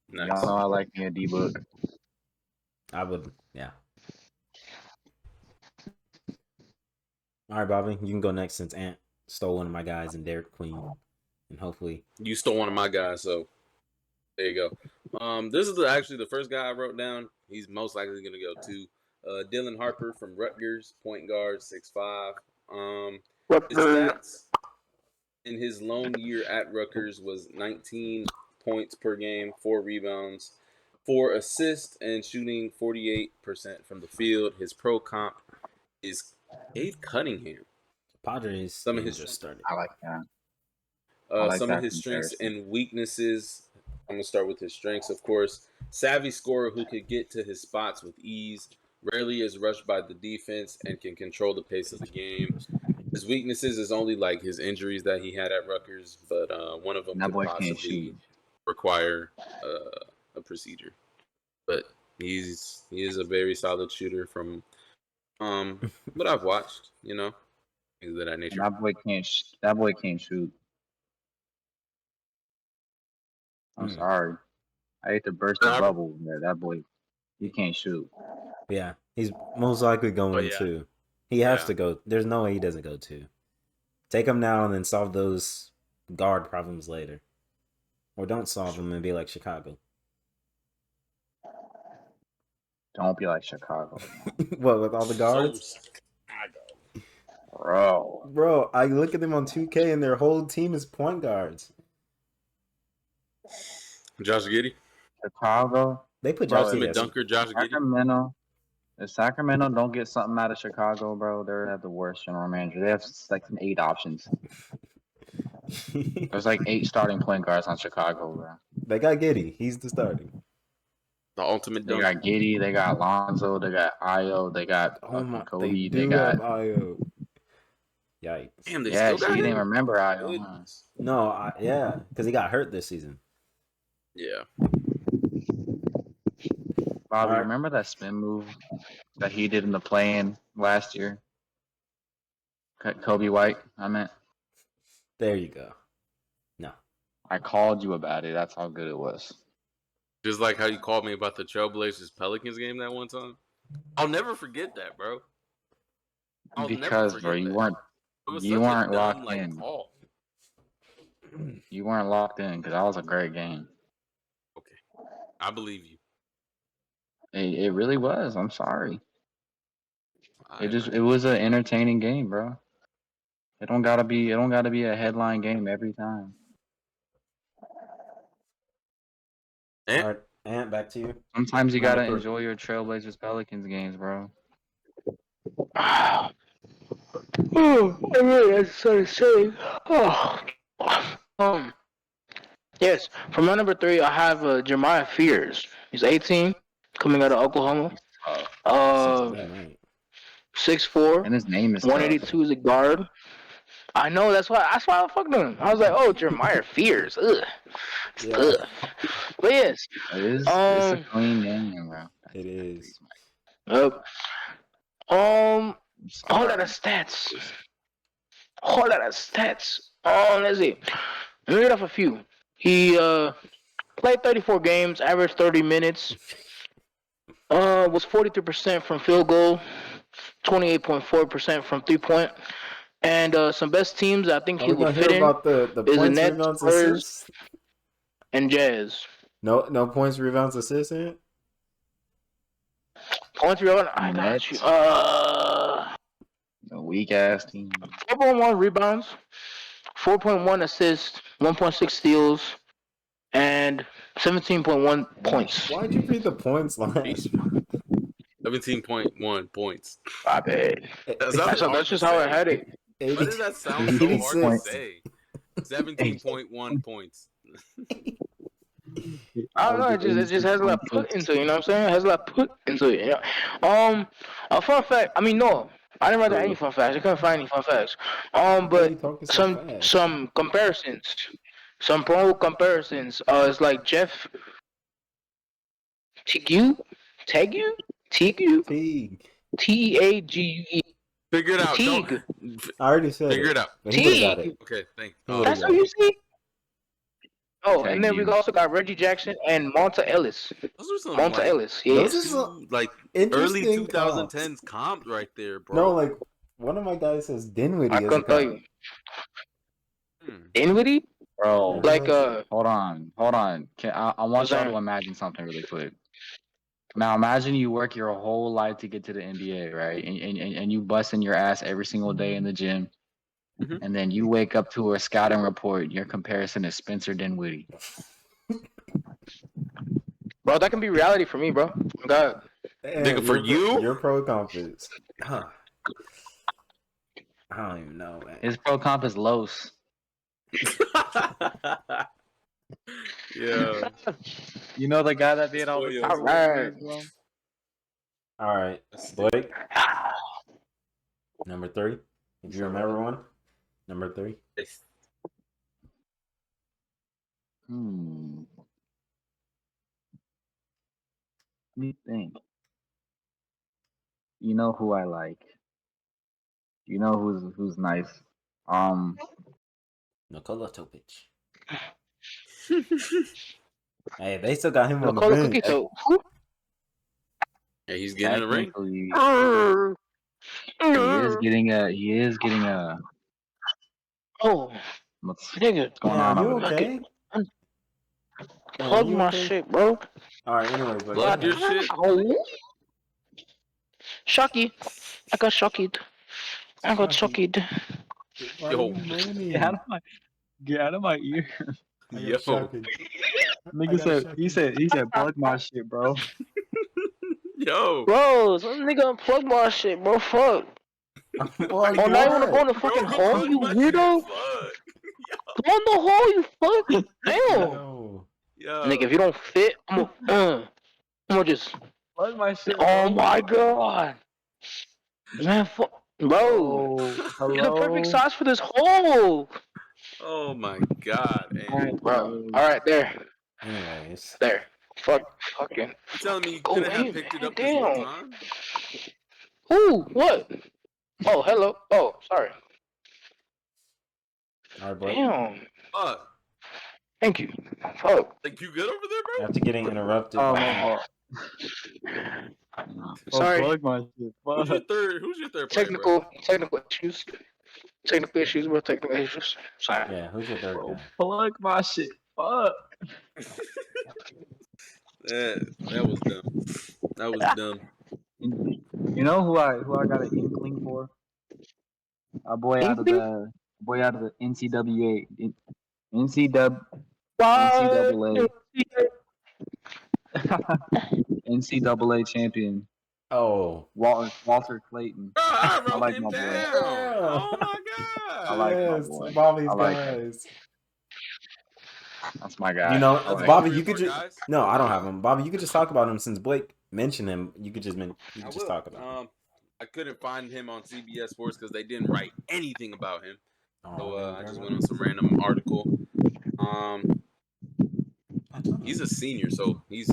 Speaker 3: Nice.
Speaker 4: Y'all know I like me a D-Book.
Speaker 2: I would, yeah. All right, Bobby, you can go next since Ant stole one of my guys and Derek Queen, and hopefully
Speaker 3: You stole one of my guys, so there you go. This is actually the first guy I wrote down. He's most likely going to go to Dylan Harper from Rutgers, point guard, 6'5". His stats in his lone year at Rutgers was 19 points per game, 4 rebounds, 4 assists, and shooting 48% from the field. His pro comp is Cade Cunningham.
Speaker 2: Padres.
Speaker 3: Some of his
Speaker 2: just started.
Speaker 4: I like that. I like
Speaker 3: Some
Speaker 4: that
Speaker 3: of his strengths
Speaker 4: comparison.
Speaker 3: and weaknesses. I'm gonna start with his strengths, of course. Savvy scorer who could get to his spots with ease. Rarely is rushed by the defense and can control the pace of the game. His weaknesses is only like his injuries that he had at Rutgers, but one of them
Speaker 4: That
Speaker 3: could
Speaker 4: boy can't
Speaker 3: possibly
Speaker 4: shoot.
Speaker 3: require a procedure. But he is a very solid shooter from what I've watched. You know, things of that nature.
Speaker 4: That boy can't. That boy can't shoot. I'm sorry. I hate to burst the bubble. That boy, he can't shoot.
Speaker 2: Yeah, he's most likely going to. He has to go. There's no way he doesn't go to. Take him now and then solve those guard problems later. Or don't solve them and be like Chicago.
Speaker 4: Don't be like Chicago.
Speaker 2: What, with all the guards? Bro, I look at them on 2K and their whole team is point guards.
Speaker 3: Josh Giddey.
Speaker 4: Chicago.
Speaker 2: They put Josh
Speaker 3: Giddey. Dunker, Josh
Speaker 4: Giddey. If Sacramento don't get something out of Chicago, bro, they have the worst general manager. They have like 8 options. There's like 8 starting point guards on Chicago, bro.
Speaker 2: They got Giddey. He's the starting.
Speaker 3: The ultimate
Speaker 4: dunker. They got Giddey. They got Lonzo. They got Ayo. They got Kobe.
Speaker 2: They got Ayo. Yikes.
Speaker 3: Damn, they
Speaker 4: yeah,
Speaker 3: still
Speaker 4: you
Speaker 3: got
Speaker 4: didn't remember Ayo. Huh?
Speaker 2: No, because he got hurt this season.
Speaker 3: Yeah.
Speaker 4: Bobby, remember that spin move that he did in the play-in last year? Kobe White, I meant.
Speaker 2: There you go. No.
Speaker 4: I called you about it. That's how good it was.
Speaker 3: Just like how you called me about the Trailblazers Pelicans game that one time. I'll never forget that, bro.
Speaker 4: Because, bro, you weren't locked in.
Speaker 3: Call.
Speaker 4: You weren't locked in because that was a great game.
Speaker 3: Okay, I believe you.
Speaker 4: It really was. I'm sorry. It was an entertaining game, bro. It don't gotta be a headline game every time.
Speaker 2: All right, Ant, back to you.
Speaker 4: Sometimes you gotta enjoy your Trailblazers Pelicans games, bro.
Speaker 5: I really that's so to say. Yes, for my number 3, I have Jeremiah Fears. He's 18, coming out of Oklahoma. 6'4",
Speaker 4: and his name is
Speaker 5: 182 as a guard. I know that's why I fucked him. I was like, oh, Jeremiah Fears. Ugh.
Speaker 2: Yeah.
Speaker 5: Ugh. But yes,
Speaker 4: it's a clean name, bro.
Speaker 2: It is.
Speaker 5: Whole lot of stats. Let's see. Let me read off a few. He played 34 games, averaged 30 minutes. Was 43% from field goal, 28.4% from 3-point. And some best teams I think he would fit in
Speaker 2: about the
Speaker 5: is the
Speaker 2: points,
Speaker 5: Nets,
Speaker 2: rebounds,
Speaker 5: Spurs,
Speaker 2: assists?
Speaker 5: and Jazz.
Speaker 2: No points, rebounds, assists in it?
Speaker 5: Points, rebounds, I got you.
Speaker 4: A weak ass team.
Speaker 5: 4.1 rebounds, 4.1 assists, 1.6 steals, and 17.1 points.
Speaker 2: Why'd you read the points line?
Speaker 3: 17.1 points.
Speaker 5: My bad. That's just how I had it.
Speaker 3: Why does that sound so hard to say? 17.1 points.
Speaker 5: I don't know. It just has a lot put into it. You know what I'm saying? It has a lot put into it. You know? A fun fact. I mean, no, I didn't write down any fun facts. I couldn't find any fun facts. But some comparisons, some pro comparisons. It's like Jeff Teague. Teague. Teague.
Speaker 3: Figure it out.
Speaker 5: Teague.
Speaker 2: I already said
Speaker 3: Figure it out.
Speaker 5: Teague.
Speaker 3: Okay, thank you.
Speaker 5: That's what you see? Oh, and then we also got Reggie Jackson and Monta Ellis.
Speaker 3: Those are some
Speaker 5: Ellis, yes.
Speaker 2: Those are some
Speaker 3: like early 2010s comps right there, bro.
Speaker 2: No, like one of my guys says Dinwiddie.
Speaker 5: I can tell you. Dinwiddie?
Speaker 4: Bro,
Speaker 5: like
Speaker 4: hold on. I want y'all to imagine something really quick. Now imagine you work your whole life to get to the NBA, right? And you busting your ass every single day in the gym. Mm-hmm. And then you wake up to a scouting report. Your comparison is Spencer Dinwiddie.
Speaker 5: Bro, that can be reality for me, bro. God.
Speaker 3: Nigga, for you?
Speaker 2: Your pro confidence. Huh. I don't even know, man.
Speaker 4: His pro comp is Los.
Speaker 3: Yeah.
Speaker 4: You know the guy that did all the
Speaker 2: All right. Blake. Number 3. If you remember one. Number 3.
Speaker 4: Let me think. You know who I like. You know who's nice.
Speaker 2: Nikola Topic. Hey, they still got him on the
Speaker 5: Call it
Speaker 2: bench.
Speaker 5: cookie toe.
Speaker 3: Yeah, he's getting in the ring.
Speaker 4: Technically,
Speaker 5: Oh,
Speaker 4: he is getting a. What's
Speaker 5: nigga,
Speaker 4: going
Speaker 2: Man,
Speaker 4: on
Speaker 2: are you
Speaker 4: over there?
Speaker 2: okay? Man,
Speaker 5: plug
Speaker 2: you
Speaker 5: my
Speaker 2: okay?
Speaker 5: shit, bro.
Speaker 2: All right. Anyways, but go
Speaker 3: Plug your
Speaker 2: ahead.
Speaker 3: shit.
Speaker 5: Oh. Shocky. I got shocked. I got
Speaker 2: Shocky.
Speaker 5: shocked.
Speaker 2: Why are
Speaker 3: Yo.
Speaker 2: you moaning?
Speaker 4: Get out of my ear.
Speaker 2: I got
Speaker 3: Yo.
Speaker 2: shocking.
Speaker 4: Nigga
Speaker 2: got
Speaker 4: said he said plug my shit, bro.
Speaker 3: Yo.
Speaker 5: Bro, some nigga unplug my shit, bro. Fuck.
Speaker 2: Well,
Speaker 5: Oh, now you wanna go in
Speaker 2: what?
Speaker 5: the fucking
Speaker 3: Bro,
Speaker 5: hole,
Speaker 3: plug
Speaker 5: you
Speaker 3: my shit.
Speaker 5: weirdo?
Speaker 3: Fuck.
Speaker 5: Go in the hole, you fuck. Damn.
Speaker 2: Yo.
Speaker 3: Yo.
Speaker 5: Nigga, if you don't fit, I'm gonna just.
Speaker 4: Plug my shit,
Speaker 5: Oh
Speaker 4: bro.
Speaker 5: my god. Man, fuck. Bro.
Speaker 4: Oh,
Speaker 5: You're the perfect
Speaker 4: hello.
Speaker 5: size for this hole.
Speaker 3: Oh my god. Hey,
Speaker 5: Alright, bro. Alright, there.
Speaker 2: Anyways,
Speaker 5: There. Fucking.
Speaker 3: you telling me you
Speaker 5: Go
Speaker 3: couldn't have
Speaker 5: in,
Speaker 3: picked it
Speaker 5: man.
Speaker 3: up this whole
Speaker 5: Damn.
Speaker 3: time?
Speaker 5: Ooh, what? Oh, hello. Oh, sorry.
Speaker 2: all right, Blake.
Speaker 5: Damn.
Speaker 3: Fuck.
Speaker 5: Thank you. Fuck.
Speaker 3: Like, you good over there, bro?
Speaker 2: After getting interrupted
Speaker 4: Oh,
Speaker 2: by
Speaker 5: Sorry.
Speaker 4: plug my shit.
Speaker 3: Who's
Speaker 4: Fuck.
Speaker 3: your third player, bro?
Speaker 5: Technical issues. Technical issues, bro. Technical issues. Sorry.
Speaker 2: yeah, who's your third guy?
Speaker 4: Plug my shit. Fuck.
Speaker 3: That was dumb. That was dumb.
Speaker 4: You know who I got an inkling for? A boy out of the NCAA NCAA champion
Speaker 2: Oh.
Speaker 4: Walter Clayton.
Speaker 3: Bro, I wrote
Speaker 4: like
Speaker 3: him
Speaker 4: my boy.
Speaker 3: down.
Speaker 2: Yeah.
Speaker 3: Oh my god.
Speaker 4: I like my
Speaker 2: yes,
Speaker 4: boy.
Speaker 2: Bobby's
Speaker 4: I like
Speaker 2: guys.
Speaker 4: That's my guy.
Speaker 2: You know,
Speaker 3: That's
Speaker 2: Bobby,
Speaker 3: three
Speaker 2: you
Speaker 3: or
Speaker 2: could
Speaker 3: four
Speaker 2: just
Speaker 3: guys?
Speaker 2: no, I don't have him. Bobby, you could just talk about him since Blake mentioned him. You could just
Speaker 3: I will.
Speaker 2: talk about him.
Speaker 3: I couldn't find him on CBS Sports because they didn't write anything about him. So
Speaker 2: Oh,
Speaker 3: I just went on some random article. He's a senior, so he's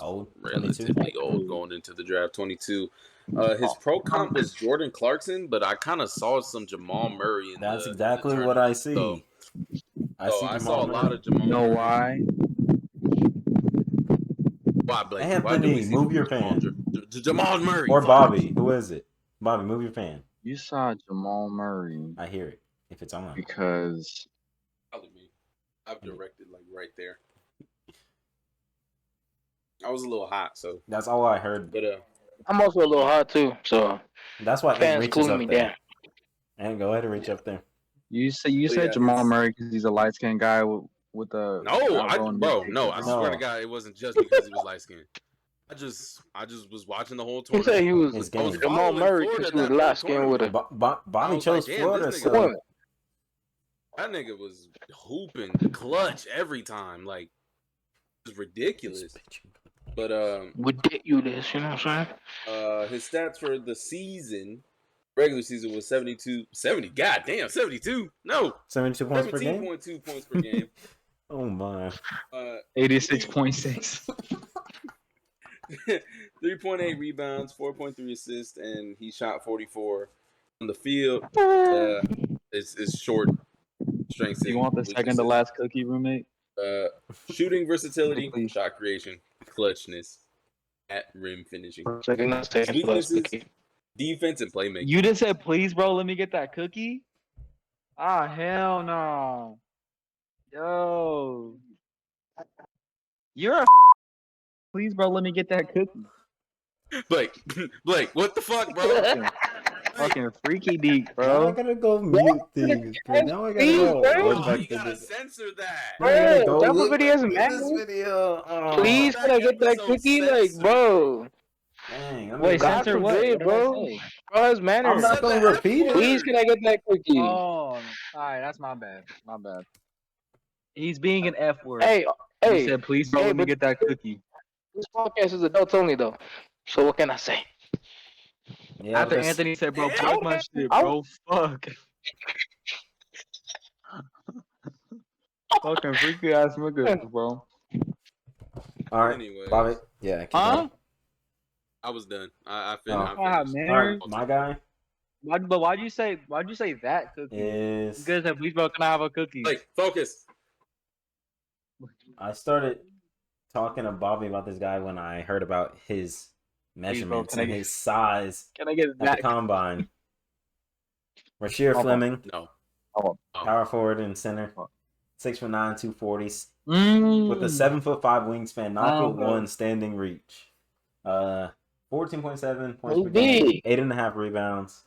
Speaker 2: Old,
Speaker 3: relatively
Speaker 2: 22.
Speaker 3: old going into the draft. 22. His pro comp was Jordan Clarkson, but I kind of saw some Jamal Murray in
Speaker 2: That's
Speaker 3: the
Speaker 2: exactly
Speaker 3: in the
Speaker 2: what I
Speaker 3: tournament.
Speaker 2: see.
Speaker 3: I saw a lot of Jamal.
Speaker 4: You know
Speaker 3: Murray.
Speaker 4: why?
Speaker 3: Why, Blake?
Speaker 2: Anthony,
Speaker 3: Why do we see
Speaker 2: move your
Speaker 3: Jamal,
Speaker 2: fan.
Speaker 3: Jamal Murray
Speaker 2: Or
Speaker 3: fuck.
Speaker 2: Bobby. Who is it? Bobby, move your fan.
Speaker 4: You saw Jamal Murray
Speaker 2: I hear it. If it's on.
Speaker 4: because
Speaker 3: Probably me. I've directed like right there. I was a little hot, so
Speaker 2: That's all I heard.
Speaker 3: but
Speaker 5: I'm also a little hot too, so
Speaker 2: That's why Ant
Speaker 5: fans
Speaker 2: reaches
Speaker 5: cooling
Speaker 2: up
Speaker 5: me
Speaker 2: there.
Speaker 5: down.
Speaker 2: And go ahead and reach up there.
Speaker 4: you said
Speaker 3: yeah,
Speaker 4: Jamal
Speaker 3: it's-
Speaker 4: Murray because he's a light skinned guy with a
Speaker 3: no, I
Speaker 2: No.
Speaker 3: swear to God, it wasn't just because he was light skinned. I just was watching the whole
Speaker 5: He said
Speaker 3: tournament.
Speaker 5: he was
Speaker 2: His
Speaker 3: I was
Speaker 2: game.
Speaker 5: Jamal
Speaker 3: following
Speaker 5: Murray
Speaker 3: Florida
Speaker 5: because he was
Speaker 3: that
Speaker 5: light
Speaker 3: whole
Speaker 5: skinned with a.
Speaker 3: tournament.
Speaker 2: Bobby
Speaker 3: was
Speaker 2: chose
Speaker 3: like, damn,
Speaker 2: Florida,
Speaker 3: this nigga-
Speaker 2: so
Speaker 3: That nigga was hooping clutch every time, like it was ridiculous. But
Speaker 5: Ridiculous, you know what I'm saying?
Speaker 3: his stats for the season, regular season was 70. God damn, 72. No,
Speaker 2: 72 points per game.
Speaker 3: 17.2 points per game.
Speaker 2: Oh my.
Speaker 4: 86.6.
Speaker 3: 3.8 rebounds, 4.3 assists, and he shot 44 on the field. It's short strengths.
Speaker 4: You
Speaker 3: and
Speaker 4: want the second to
Speaker 3: weaknesses.
Speaker 4: last cookie, roommate?
Speaker 3: Shooting versatility,
Speaker 4: Please.
Speaker 3: shot creation, clutchness, at rim finishing,
Speaker 5: Second to last
Speaker 3: weaknesses,
Speaker 5: cookie.
Speaker 3: defense, and playmaking.
Speaker 4: You just said, please, bro, let me get that cookie? Ah, hell no. Yo. You're a please, bro, let me get that cookie.
Speaker 3: Blake, what the fuck, bro?
Speaker 4: Fucking freaky deep,
Speaker 2: Now I
Speaker 4: bro.
Speaker 2: gotta go mute things, bro. Now I gotta go.
Speaker 3: Oh, you gotta censor that.
Speaker 2: Now I gotta go
Speaker 5: That
Speaker 2: look
Speaker 5: video is
Speaker 2: at
Speaker 5: mad.
Speaker 2: this video. Oh,
Speaker 5: Please, can I get that
Speaker 3: Episode
Speaker 5: cookie? Like,
Speaker 3: censored.
Speaker 5: bro.
Speaker 2: dang. I'm
Speaker 4: Wait,
Speaker 2: gonna-
Speaker 5: God
Speaker 4: censor what?
Speaker 5: forbid,
Speaker 4: What did I
Speaker 5: bro.
Speaker 4: say?
Speaker 5: Bro has manners.
Speaker 2: I'm not
Speaker 3: Said
Speaker 2: gonna
Speaker 3: the F
Speaker 2: repeat it.
Speaker 3: word.
Speaker 5: Please, can I get that cookie?
Speaker 4: Oh, alright, that's my bad. My bad. He's being an F word.
Speaker 5: Hey,
Speaker 4: You
Speaker 5: hey,
Speaker 4: said, please, bro,
Speaker 5: hey,
Speaker 4: let me
Speaker 5: but-
Speaker 4: get that cookie.
Speaker 5: this podcast is adults only, though. So what can I say?
Speaker 2: Yeah,
Speaker 4: After
Speaker 2: let's-
Speaker 4: Anthony said, bro,
Speaker 3: Damn.
Speaker 4: plug my shit, bro. Fuck. Fucking freaky ass nigga, bro.
Speaker 2: All right,
Speaker 3: Anyways.
Speaker 2: Bobby. Yeah. keep
Speaker 4: Huh?
Speaker 2: going.
Speaker 3: I was done. I
Speaker 2: Oh.
Speaker 3: finished.
Speaker 4: I have
Speaker 2: All
Speaker 4: manners.
Speaker 2: right, my guy
Speaker 4: But why'd you say that cookie?
Speaker 2: is.
Speaker 4: You guys said, please, bro, can I have a cookie?
Speaker 3: Blake, focus.
Speaker 2: I started talking to Bobby about this guy when I heard about his measurements
Speaker 4: can I
Speaker 2: and
Speaker 4: get-
Speaker 2: his size
Speaker 4: Can I get
Speaker 2: at the
Speaker 4: that?
Speaker 2: combine. Rasheer
Speaker 4: Hold on.
Speaker 2: Fleming,
Speaker 4: Oh.
Speaker 2: power forward and center,
Speaker 4: Oh.
Speaker 2: 6'9", 240s, with a
Speaker 4: Mm.
Speaker 2: 7'5" wingspan, 9'1"
Speaker 4: Okay.
Speaker 2: standing reach. 14.7 points
Speaker 5: Oh,
Speaker 2: per game,
Speaker 5: big.
Speaker 2: 8.5 rebounds.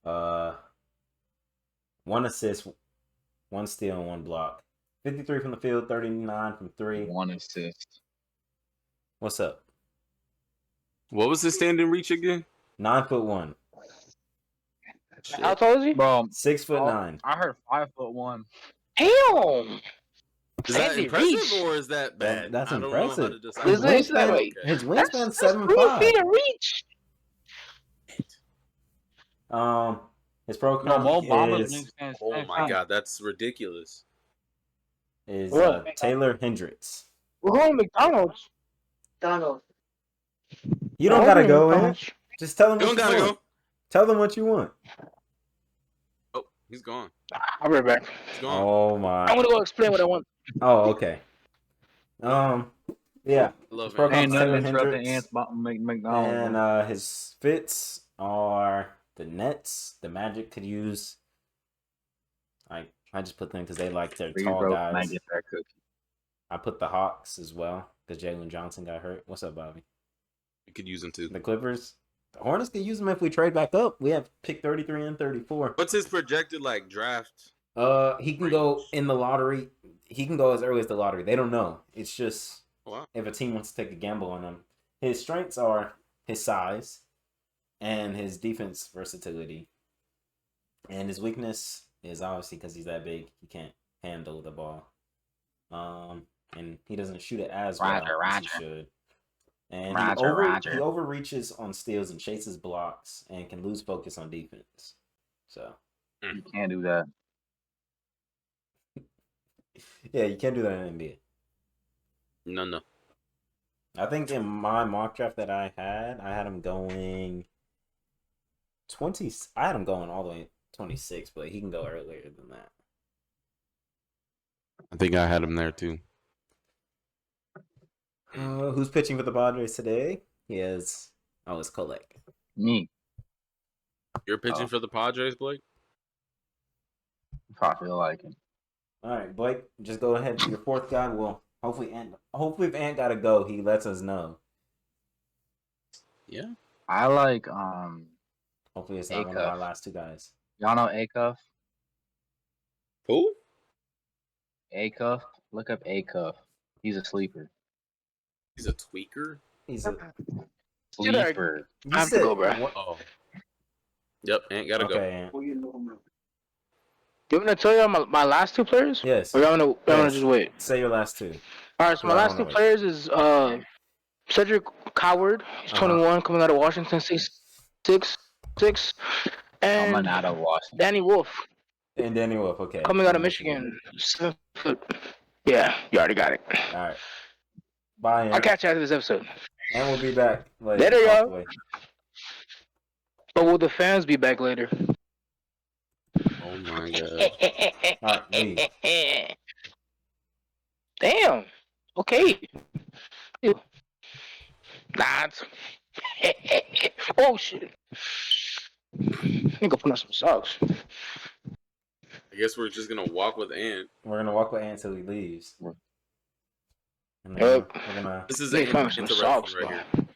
Speaker 2: 1 assist, 1 steal, and 1 block. 53 from the field, 39 from 3.
Speaker 4: 1 assist.
Speaker 2: What's up?
Speaker 3: What was his standing reach again?
Speaker 2: 9'1",
Speaker 5: How tall is he?
Speaker 4: Bro,
Speaker 2: 6'9".
Speaker 4: I heard 5'1".
Speaker 5: Damn.
Speaker 3: Is that
Speaker 5: Standing
Speaker 3: impressive
Speaker 5: reach.
Speaker 3: or is that bad?
Speaker 2: That's
Speaker 3: I don't know how
Speaker 2: impressive.
Speaker 3: to decide.
Speaker 2: His
Speaker 5: Is it- is that
Speaker 2: wingspan,
Speaker 5: right?
Speaker 2: his
Speaker 5: That's
Speaker 2: wingspan's
Speaker 5: 3
Speaker 2: 7'5".
Speaker 5: feet of reach.
Speaker 2: His pro
Speaker 4: No, Mo
Speaker 2: comp
Speaker 4: Bamba's
Speaker 2: is
Speaker 4: wingspan is
Speaker 3: Oh my god, that's ridiculous.
Speaker 5: What?
Speaker 2: Taylor Hendricks.
Speaker 5: We're going to McDonald's.
Speaker 2: You don't
Speaker 5: No,
Speaker 2: gotta
Speaker 5: we're
Speaker 2: go in.
Speaker 5: McDonald's.
Speaker 2: Just tell them
Speaker 3: You
Speaker 2: what
Speaker 3: don't
Speaker 2: you
Speaker 3: gotta
Speaker 2: want.
Speaker 3: go.
Speaker 2: Tell them what you want.
Speaker 3: Oh, he's gone.
Speaker 5: I'll be right back.
Speaker 3: He's gone.
Speaker 2: Oh
Speaker 5: I'm
Speaker 2: my.
Speaker 5: gonna go explain what I want.
Speaker 2: Oh, okay. Yeah.
Speaker 3: Love
Speaker 2: Pro
Speaker 3: it.
Speaker 2: comp
Speaker 4: Ain't nothing
Speaker 2: Taylor
Speaker 4: interrupting
Speaker 2: Hendricks.
Speaker 4: Ant's McDonald's.
Speaker 2: And
Speaker 4: bro.
Speaker 2: his fits are the Nets. The Magic could use. I just put them because they like their
Speaker 4: Free
Speaker 2: tall
Speaker 4: rope, and I
Speaker 2: guys.
Speaker 4: get that cookie.
Speaker 2: I put the Hawks as well because Jalen Johnson got hurt. What's up, Bobby?
Speaker 3: You could use him too.
Speaker 2: The Clippers. The Hornets could use them if we trade back up. We have pick 33 and 34.
Speaker 3: What's his projected like draft?
Speaker 2: He can go in the lottery. He can go as early as the lottery. They don't know. It's just
Speaker 3: Wow.
Speaker 2: if a team wants to take a gamble on him. His strengths are his size and his defense versatility. And his weakness is obviously because he's that big, he can't handle the ball. And he doesn't shoot it as well as he should. And he overreaches on steals and chases blocks and can lose focus on defense. So
Speaker 4: You can't do that.
Speaker 2: yeah, you can't do that in NBA.
Speaker 3: No.
Speaker 2: I think in my mock draft that I had him going 20. I had him going all the way 26, but he can go earlier than that.
Speaker 3: I think I had him there too.
Speaker 2: Who's pitching for the Padres today? He has. Oh, it's Kolek.
Speaker 4: Me.
Speaker 3: You're pitching for the Padres, Blake?
Speaker 4: If I feel like it.
Speaker 2: All right, Blake, just go ahead to your fourth guy. Well, hopefully if Ant gotta go, he lets us know.
Speaker 3: Yeah.
Speaker 4: I like
Speaker 2: Hopefully it's not one of
Speaker 4: Acuff.
Speaker 2: our last two guys.
Speaker 4: Y'all know Acuff?
Speaker 3: Who?
Speaker 4: Acuff? Look up Acuff. He's a sleeper.
Speaker 3: He's a tweaker.
Speaker 2: He's a
Speaker 4: Sleeper.
Speaker 5: I have to go, bro.
Speaker 2: What?
Speaker 3: Oh. Yep, ain't gotta
Speaker 2: Okay, Ant.
Speaker 5: Do you want me to tell you my last two players?
Speaker 2: Yes.
Speaker 5: Or y'all want to
Speaker 2: Yes.
Speaker 5: just wait?
Speaker 2: Say your last two.
Speaker 5: All right, so my
Speaker 2: Yeah, I
Speaker 5: last two
Speaker 2: wanna wait.
Speaker 5: players is Cedric Coward. He's 21, coming out of Washington, 6'6",
Speaker 4: I'm
Speaker 5: and
Speaker 4: out of Washington.
Speaker 5: Danny Wolf,
Speaker 2: And Danny Wolf, okay.
Speaker 5: coming out of Michigan, 7 foot. Yeah, you already got it.
Speaker 2: All right. Bye, Ant.
Speaker 5: I'll catch you after this episode.
Speaker 2: And we'll be back later.
Speaker 5: Later, y'all.
Speaker 2: hopefully.
Speaker 5: But will the fans be back later?
Speaker 3: Oh my god.
Speaker 2: All right, leave.
Speaker 5: Damn. Okay. Nah. Oh shit. Nigga put on some socks.
Speaker 3: I guess we're just gonna walk with Ant.
Speaker 2: We're gonna walk with Ant until he leaves. And then
Speaker 5: Yep.
Speaker 2: we're gonna.
Speaker 3: This is
Speaker 5: They
Speaker 3: an
Speaker 5: found some
Speaker 3: interruption
Speaker 5: socks,
Speaker 3: right
Speaker 5: though.
Speaker 3: here.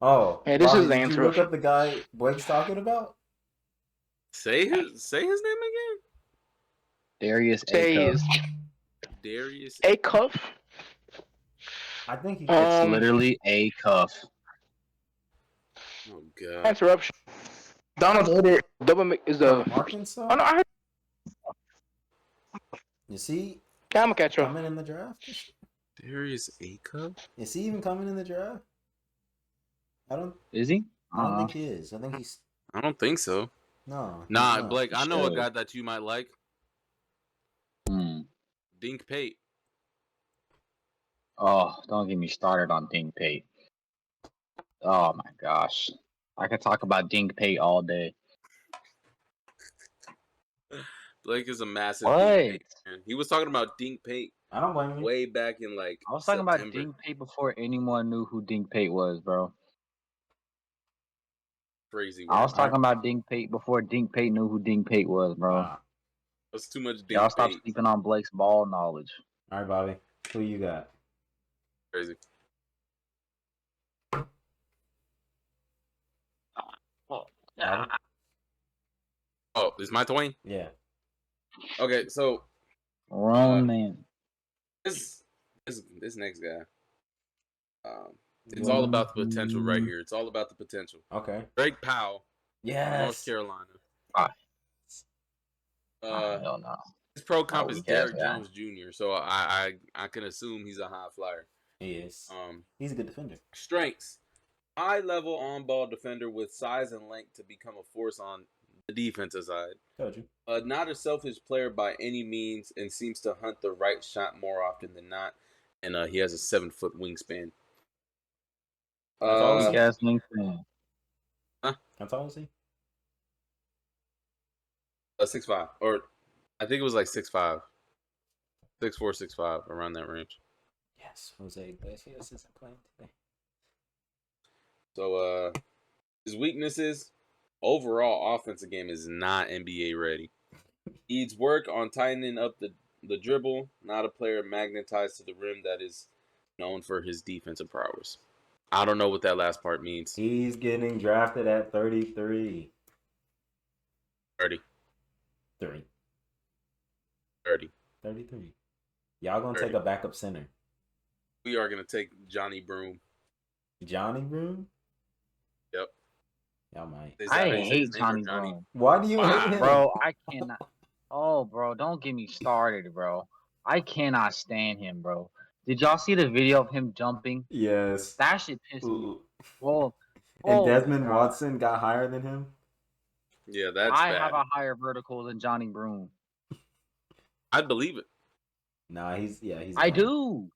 Speaker 2: Oh,
Speaker 5: Yeah, this
Speaker 2: Bobby,
Speaker 5: is the
Speaker 2: did you look
Speaker 5: interruption.
Speaker 2: up the guy Blake's talking about?
Speaker 3: Say his name again.
Speaker 4: Darius
Speaker 5: Say
Speaker 4: Acuff.
Speaker 5: is
Speaker 3: Darius.
Speaker 5: a cuff.
Speaker 2: I think he.
Speaker 4: It's literally Acuff.
Speaker 3: Oh god.
Speaker 5: Interruption. Donald Hader double is the.
Speaker 2: From Arkansas.
Speaker 5: Oh no, I heard.
Speaker 2: Is he
Speaker 5: Yeah, I'm a catcher.
Speaker 2: coming in the draft?
Speaker 3: Darius Acuff?
Speaker 2: Is he even coming in the draft? I don't
Speaker 4: Is he?
Speaker 2: think he is. I think he's
Speaker 3: I don't think so.
Speaker 2: no. he's
Speaker 3: Nah,
Speaker 2: not.
Speaker 3: Blake, I know a
Speaker 4: should.
Speaker 3: guy that you might like. Dink Pate.
Speaker 4: Oh, don't get me started on Dink Pate. Oh my gosh. I could talk about Dink Pate all day.
Speaker 3: Blake is a massive
Speaker 4: What?
Speaker 3: Dink Pate fan. He was talking about Dink Pate.
Speaker 2: I don't blame you.
Speaker 3: way back in like
Speaker 4: I was talking about
Speaker 3: September.
Speaker 4: Dink Pate before anyone knew who Dink Pate was, bro.
Speaker 3: Crazy
Speaker 4: I
Speaker 3: work.
Speaker 4: was talking about Dink Pate before Dink Pate knew who Dink Pate was, bro.
Speaker 2: Wow.
Speaker 3: That's too much dink
Speaker 4: Y'all stop
Speaker 3: bait.
Speaker 4: sleeping on Blake's ball knowledge.
Speaker 2: All right, Bobby. Who you got?
Speaker 3: Crazy.
Speaker 2: Bobby?
Speaker 3: Oh, is my Twain?
Speaker 2: Yeah.
Speaker 3: Okay, so
Speaker 4: Wrong man.
Speaker 3: this next guy. It's all about the potential right here. It's all about the potential.
Speaker 2: Okay.
Speaker 3: Drake Powell,
Speaker 2: Yes.
Speaker 3: North Carolina.
Speaker 4: Hell no.
Speaker 3: His pro comp is
Speaker 4: weak ass
Speaker 3: Derrick
Speaker 4: guy.
Speaker 3: Jones Jr., so I can assume he's a high flyer.
Speaker 2: He is. He's a good defender.
Speaker 3: Strengths: high level on ball defender with size and length to become a force on the defensive side.
Speaker 2: Told you.
Speaker 3: Not a selfish player by any means, and seems to hunt the right shot more often than not. And he has a 7-foot wingspan.
Speaker 2: That's
Speaker 4: Weak ass wingspan.
Speaker 2: How tall is he?
Speaker 3: 6'5", or I think it was like 6'5", 6'4", 6'5", around that range.
Speaker 2: Yes, Jose Iglesias isn't playing today.
Speaker 3: So his weaknesses: overall offensive game is not NBA ready. Needs work on tightening up the dribble. Not a player magnetized to the rim that is known for his defensive prowess. I don't know what that last part means.
Speaker 2: He's getting drafted at 33.
Speaker 3: 30.
Speaker 2: 30.
Speaker 3: 30.
Speaker 2: 33. Y'all gonna
Speaker 3: 30.
Speaker 2: take a backup center.
Speaker 3: We are going to take Johnny Broom.
Speaker 2: Johnny Broom?
Speaker 3: Yep.
Speaker 2: Y'all might.
Speaker 3: Is that
Speaker 4: I
Speaker 3: how you say
Speaker 4: hate
Speaker 3: his name, or
Speaker 4: Johnny Brown.
Speaker 2: Why do you
Speaker 3: Wow.
Speaker 2: hate him?
Speaker 4: Bro, I cannot. Oh, bro, don't get me started, bro. I cannot stand him, bro. Did y'all see the video of him jumping?
Speaker 2: Yes.
Speaker 4: That shit pissed me.
Speaker 2: Ooh.
Speaker 4: Bro,
Speaker 2: And
Speaker 4: oh,
Speaker 2: Desmond
Speaker 4: God.
Speaker 2: Watson got higher than him?
Speaker 3: Yeah, that's
Speaker 4: I
Speaker 3: bad.
Speaker 4: have a higher vertical than Johnny Broom.
Speaker 3: I'd believe it.
Speaker 2: Nah, he's
Speaker 4: I
Speaker 2: gone.
Speaker 4: do.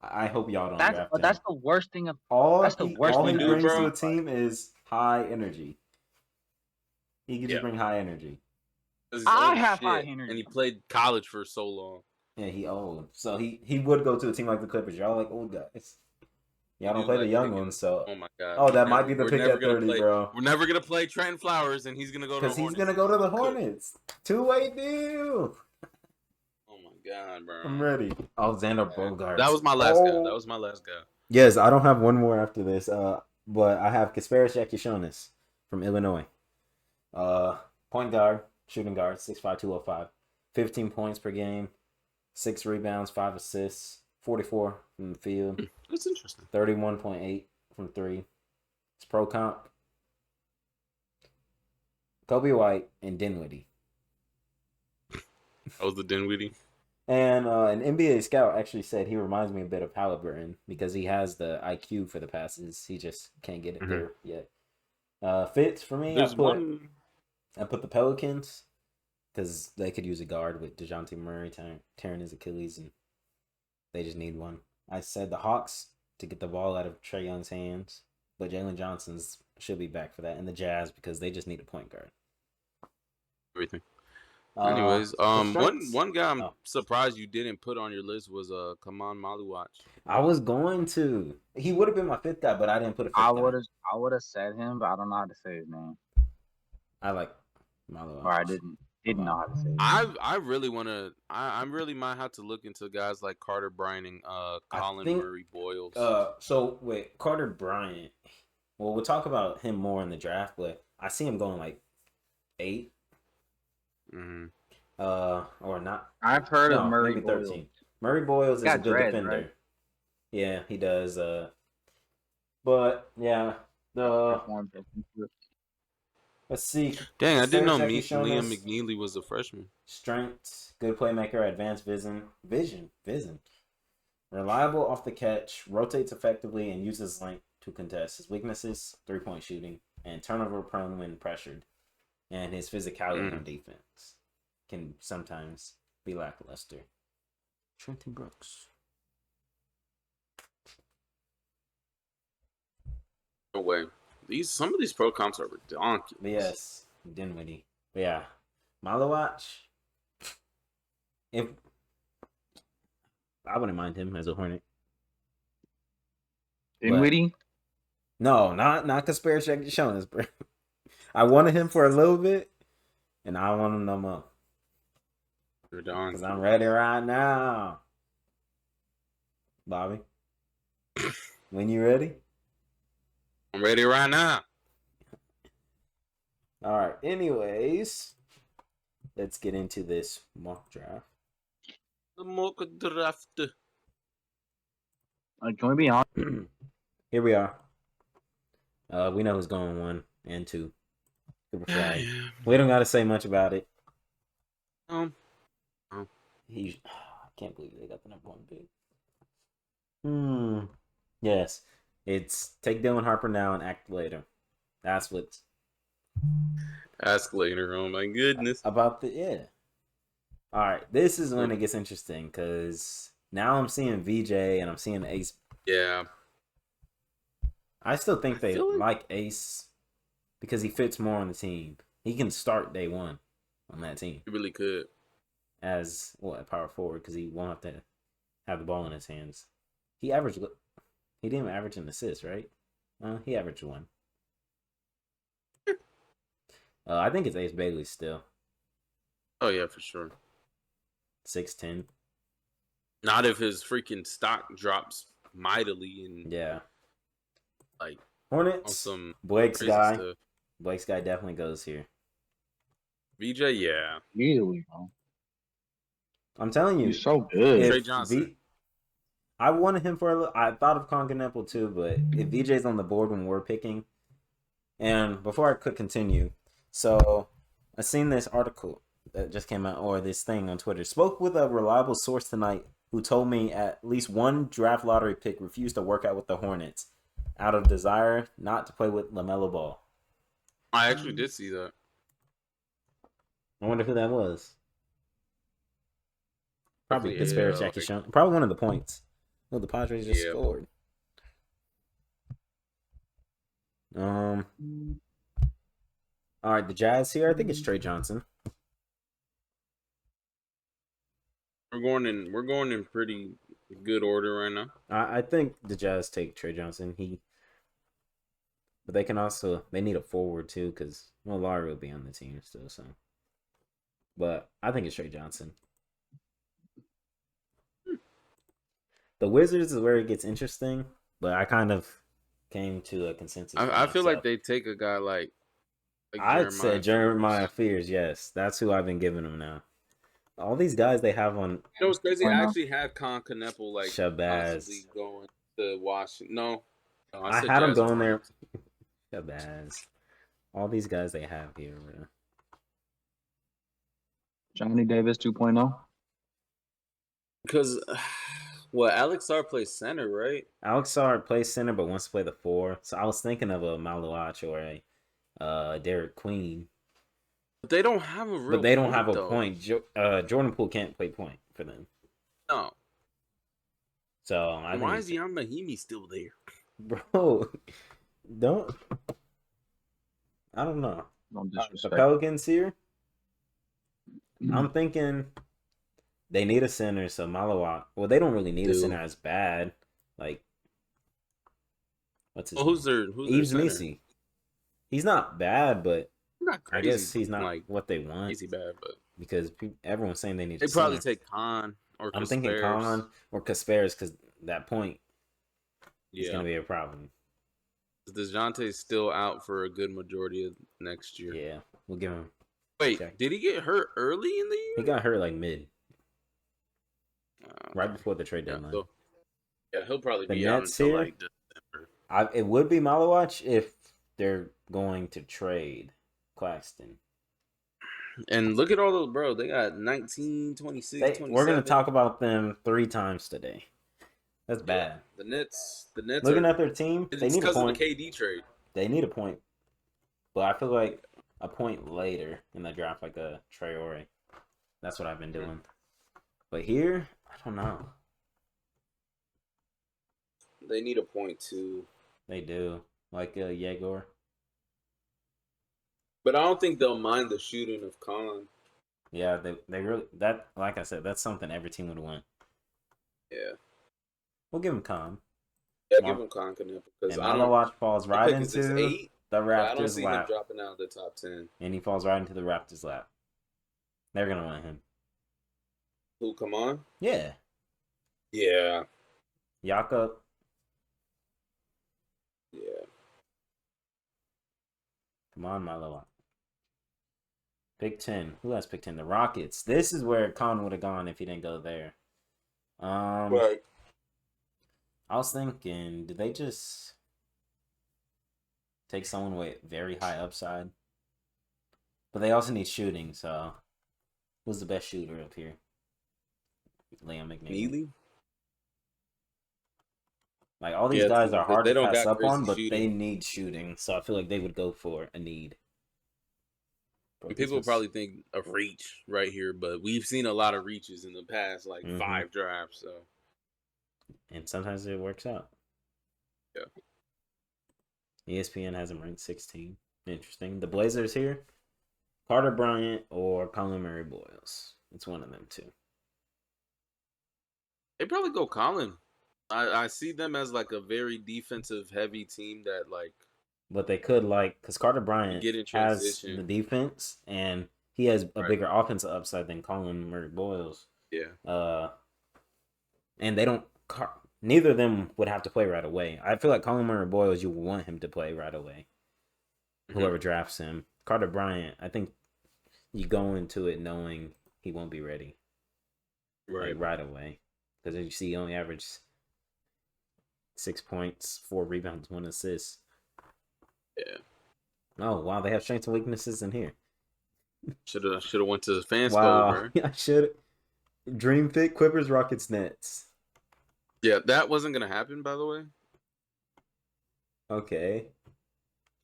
Speaker 2: I hope y'all don't
Speaker 4: That's
Speaker 2: draft
Speaker 4: but
Speaker 2: him.
Speaker 4: that's the worst thing of
Speaker 2: all
Speaker 4: that's the
Speaker 2: he,
Speaker 4: worst
Speaker 2: all
Speaker 4: thing
Speaker 2: he
Speaker 3: do,
Speaker 2: brings
Speaker 3: bro.
Speaker 2: to a team is high energy. He can just bring high energy.
Speaker 4: I have high energy.
Speaker 3: And he played college for so long.
Speaker 2: Yeah, he old. So he would go to a team like the Clippers. Y'all like old guys. Y'all don't
Speaker 3: You
Speaker 2: play
Speaker 3: like
Speaker 2: the young
Speaker 3: picking-
Speaker 2: ones, so
Speaker 3: Oh my god.
Speaker 2: Oh, that
Speaker 3: We're
Speaker 2: might
Speaker 3: never-
Speaker 2: be the
Speaker 3: we're
Speaker 2: pick
Speaker 3: never
Speaker 2: at
Speaker 3: gonna
Speaker 2: 30,
Speaker 3: play,
Speaker 2: bro.
Speaker 3: We're never gonna play Trenton Flowers, and he's gonna go to the
Speaker 2: Because he's
Speaker 3: Hornets.
Speaker 2: gonna go to the
Speaker 3: Cool.
Speaker 2: Hornets. Two-way deal.
Speaker 3: Oh my god, bro.
Speaker 2: I'm ready. Alexander Bogarts.
Speaker 3: That was my last guy. That was my last guy.
Speaker 2: Yes, I don't have one more after this. But I have Kasparis Yakishonis from Illinois. Point guard, shooting guard, 6'5", 205. 15 points per game, 6 rebounds, 5 assists, 44 from the field.
Speaker 3: That's interesting.
Speaker 2: 31.8 from 3. It's pro comp. Kobe White and Dinwiddie.
Speaker 3: That was the Dinwiddie.
Speaker 2: And an NBA scout actually said he reminds me a bit of Halliburton because he has the IQ for the passes. He just can't get it there yet. Fits for me. I put the Pelicans because they could use a guard with DeJounte Murray tearing his Achilles, and they just need one. I said the Hawks to get the ball out of Trae Young's hands, but Jalen Johnson's should be back for that, and the Jazz because they just need a point guard.
Speaker 3: Everything. Anyways, one guy I'm
Speaker 2: Oh.
Speaker 3: surprised you didn't put on your list was Kaman Maluach.
Speaker 2: I was going to. He would have been my 5th guy, but I didn't put a 5th
Speaker 4: I
Speaker 2: guy.
Speaker 4: would have said him, but I don't know how to say his name.
Speaker 2: I like Maluach.
Speaker 4: Or I didn't know how to say his name.
Speaker 3: I really want to. I really might have to look into guys like Carter Bryant and Colin Murray Boyles.
Speaker 2: So wait, Carter Bryant. Well, we'll talk about him more in the draft, but I see him going like 8.
Speaker 3: Mm-hmm.
Speaker 2: Or not.
Speaker 4: I've heard of Murray
Speaker 2: maybe
Speaker 4: Boyles.
Speaker 2: 13. Murray Boyles is a
Speaker 4: Got
Speaker 2: good
Speaker 4: dreads,
Speaker 2: defender.
Speaker 4: right?
Speaker 2: Yeah, he does. But yeah, let's see.
Speaker 3: Dang, I didn't know
Speaker 2: Kasparis Yakishonis,
Speaker 3: Liam McNeely was a freshman.
Speaker 2: Strength, good playmaker, advanced vision. Reliable off the catch, rotates effectively, and uses length to contest. His weaknesses: 3-point shooting and turnover prone when pressured, and his physicality on defense can sometimes be lackluster. Trenton Brooks.
Speaker 3: No way. Some of these pro comps are ridiculous.
Speaker 2: Yes, Dinwiddie. But yeah, Maluach. If I wouldn't mind him as a Hornet.
Speaker 4: Dinwiddie?
Speaker 2: No, not conspiracy Jonas, bro. I wanted him for a little bit, and I want him no more. Because I'm ready right now. Bobby, when you ready?
Speaker 3: I'm ready right now.
Speaker 2: All right. Anyways, let's get into this mock draft.
Speaker 3: The mock draft.
Speaker 4: Can we be honest?
Speaker 2: Here we are. We know who's going 1 and 2. Super flag. We don't got to say much about it. I can't believe they got the number 1 pick. Yes, it's take Dylan Harper now and act later. That's what's.
Speaker 3: Ask later. Oh my goodness.
Speaker 2: About the All right, this is when it gets interesting because now I'm seeing VJ and I'm seeing Ace.
Speaker 3: Yeah.
Speaker 2: I still think they like Ace because he fits more on the team. He can start day 1 on that team.
Speaker 3: He really could.
Speaker 2: As a power forward because he won't have to have the ball in his hands. He didn't average an assist, right? He averaged 1. I think it's Ace Bailey still.
Speaker 3: Oh yeah, for sure.
Speaker 2: 6'10".
Speaker 3: Not if his freaking stock drops mightily and like
Speaker 2: Hornets.
Speaker 3: Some
Speaker 2: Blake's guy.
Speaker 3: stuff.
Speaker 2: Blake's guy definitely goes here.
Speaker 3: VJ, yeah.
Speaker 4: Easily, bro.
Speaker 2: I'm telling you,
Speaker 4: He's so good.
Speaker 3: Trey Johnson.
Speaker 2: I wanted him for a little. I thought of Conganapple too, but if VJ's on the board when we're picking, and before I could continue, so I seen this article that just came out, or this thing on Twitter. Spoke with a reliable source tonight who told me at least one draft lottery pick refused to work out with the Hornets out of desire not to play with LaMelo Ball.
Speaker 3: I actually did see that.
Speaker 2: I wonder who that was. Probably conspiracy
Speaker 3: like,
Speaker 2: Jackie. Probably one of the points. Well, the Padres just scored. All right, the Jazz here. I think it's Trey Johnson.
Speaker 3: We're going in pretty good order right now.
Speaker 2: I think the Jazz take Trey Johnson. But they can also need a forward too because Larry will be on the team still. So, but I think it's Trey Johnson. The Wizards is where it gets interesting, but I kind of came to a consensus.
Speaker 3: I feel like they take a guy like
Speaker 2: I'd say Jeremiah Fears. Yes, that's who I've been giving them now. All these guys they have on.
Speaker 3: You know what's crazy? I actually had Concanepple like
Speaker 2: Shabazz
Speaker 3: going to Washington. No,
Speaker 2: I had him going there. Shabazz. All these guys they have here, man.
Speaker 4: Johnny Davis 2.0.
Speaker 3: Because, Alex Sarr plays center, right?
Speaker 2: Alex Sarr plays center, but wants to play the 4. So I was thinking of a Maluach or a Derek Queen.
Speaker 3: But they don't have a real.
Speaker 2: But they don't
Speaker 3: point,
Speaker 2: have a
Speaker 3: though.
Speaker 2: point. Jordan Poole can't play point for them.
Speaker 3: No.
Speaker 2: So
Speaker 3: why is Jan Mahimi still there?
Speaker 2: Bro, don't. I don't know. The Pelicans here. I'm thinking they need a center, so Maluach. Well, they don't really need a center as bad. Like, what's his name?
Speaker 3: Who's
Speaker 2: Yves
Speaker 3: their
Speaker 2: Nisi. He's not bad, but
Speaker 3: not crazy.
Speaker 2: I guess he's not like what they want.
Speaker 3: Crazy bad, but
Speaker 2: because everyone's saying they need.
Speaker 3: They probably take Khan or.
Speaker 2: I'm thinking Khan or Kasperas because that point is going to be a problem.
Speaker 3: DeJounte's still out for a good majority of next year.
Speaker 2: Yeah, we'll give him.
Speaker 3: Wait, did he get hurt early in the year?
Speaker 2: He got hurt like mid, right before the trade deadline.
Speaker 3: So, he'll probably
Speaker 2: the
Speaker 3: be
Speaker 2: Nets
Speaker 3: out until
Speaker 2: here, like December. It would be Maluach if they're going to trade Claxton.
Speaker 3: And look at all those, bro. They got 19, 26, 27.
Speaker 2: We're going to talk about them 3 times today. That's bad.
Speaker 3: The Nets.
Speaker 2: Looking at their team, they need a point.
Speaker 3: Of the KD trade.
Speaker 2: They need a point, but I feel like a point later in the draft, like a Traore. That's what I've been doing. But here, I don't know.
Speaker 3: They need a point too.
Speaker 2: They do, like Yegor.
Speaker 3: But I don't think they'll mind the shooting of Khan.
Speaker 2: Yeah, they really like I said, that's something every team would want.
Speaker 3: Yeah.
Speaker 2: We'll give him Con.
Speaker 3: Yeah, give him Conklin because
Speaker 2: And
Speaker 3: I don't.
Speaker 2: Malawatch falls
Speaker 3: My
Speaker 2: right
Speaker 3: pick is this
Speaker 2: into
Speaker 3: 8,
Speaker 2: the
Speaker 3: but I don't
Speaker 2: Raptors'
Speaker 3: see him
Speaker 2: lap.
Speaker 3: dropping out of the top 10.
Speaker 2: And he falls right into the Raptors' lap. They're going to win him.
Speaker 3: Who, come on?
Speaker 2: Yeah.
Speaker 3: Yeah.
Speaker 2: Jakob.
Speaker 3: Yeah.
Speaker 2: Come on, Malawatch. Pick 10. Who has pick 10? The Rockets. This is where Con would have gone if he didn't go there.
Speaker 3: Right.
Speaker 2: I was thinking, did they just take someone with very high upside? But they also need shooting, so who's the best shooter up here? Liam McNeely.
Speaker 3: Neely?
Speaker 2: Like, all these guys are hard
Speaker 3: they
Speaker 2: to
Speaker 3: don't
Speaker 2: pass
Speaker 3: got
Speaker 2: up on,
Speaker 3: crazy
Speaker 2: but they
Speaker 3: shooting.
Speaker 2: need shooting. So I feel like they would go for a need.
Speaker 3: And people probably think of reach right here, but we've seen a lot of reaches in the past, like 5 drafts. So,
Speaker 2: and sometimes it works out.
Speaker 3: Yeah.
Speaker 2: ESPN has him ranked 16. Interesting. The Blazers here: Carter Bryant or Colin Murray Boyles. It's one of them two.
Speaker 3: they probably go Colin. I see them as like a very defensive heavy team that like.
Speaker 2: But they could because Carter Bryant
Speaker 3: get in
Speaker 2: has
Speaker 3: transition.
Speaker 2: the defense and he has a bigger offensive upside than Colin Murray Boyles.
Speaker 3: Yeah.
Speaker 2: And they don't. Neither of them would have to play right away. I feel like Colin Murray Boyles, you want him to play right away. Whoever drafts him, Carter Bryant, I think you go into it knowing he won't be ready, right away, because as you see, he only averaged 6 points, 4 rebounds, 1 assist.
Speaker 3: Yeah.
Speaker 2: Oh wow, they have strengths and weaknesses in here.
Speaker 3: Should have went to the fan
Speaker 2: Wow,
Speaker 3: bro.
Speaker 2: I should. Dream Fit, Clippers, Rockets, Nets.
Speaker 3: Yeah, that wasn't gonna happen, by the way.
Speaker 2: Okay,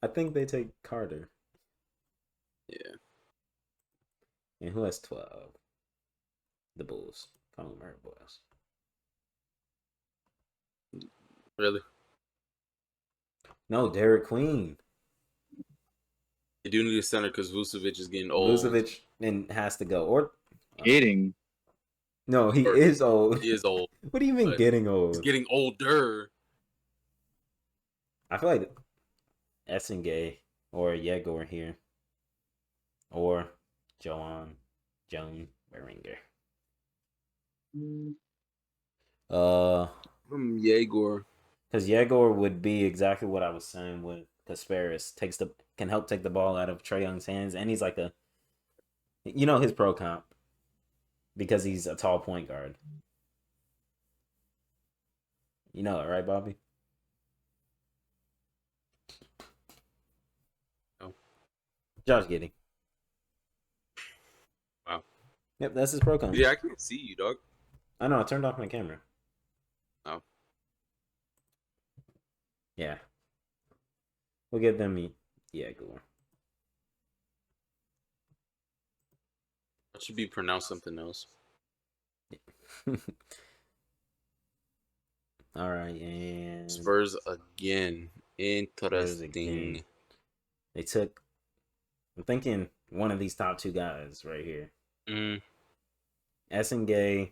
Speaker 2: I think they take Carter.
Speaker 3: Yeah.
Speaker 2: And who has 12? The Bulls. Colin Murray Boyles.
Speaker 3: Really?
Speaker 2: No, Derek Queen.
Speaker 3: They do need a center because Vucevic is getting old.
Speaker 2: Vucevic has to go. Or
Speaker 4: Getting.
Speaker 2: no, he is old.
Speaker 3: He is old.
Speaker 2: What do you mean getting old?
Speaker 3: He's getting older.
Speaker 2: I feel like Essengay or Yegor here. Or Joan Beringer.
Speaker 3: Yegor.
Speaker 2: Because Yegor would be exactly what I was saying with Kasparis. Can help take the ball out of Trae Young's hands, and he's like his pro comp because he's a tall point guard. You know it, right, Bobby?
Speaker 3: No.
Speaker 2: Josh Giddey.
Speaker 3: Wow.
Speaker 2: Yep, that's his pro comp.
Speaker 3: Yeah, I can't see you, dog.
Speaker 2: I know. I turned off my camera.
Speaker 3: Oh.
Speaker 2: Yeah. We'll give them Yegor.
Speaker 3: That should be pronounced something else.
Speaker 2: All right, and
Speaker 3: Spurs again. Interesting.
Speaker 2: Again. They took. I'm thinking one of these top 2 guys right here. Essengay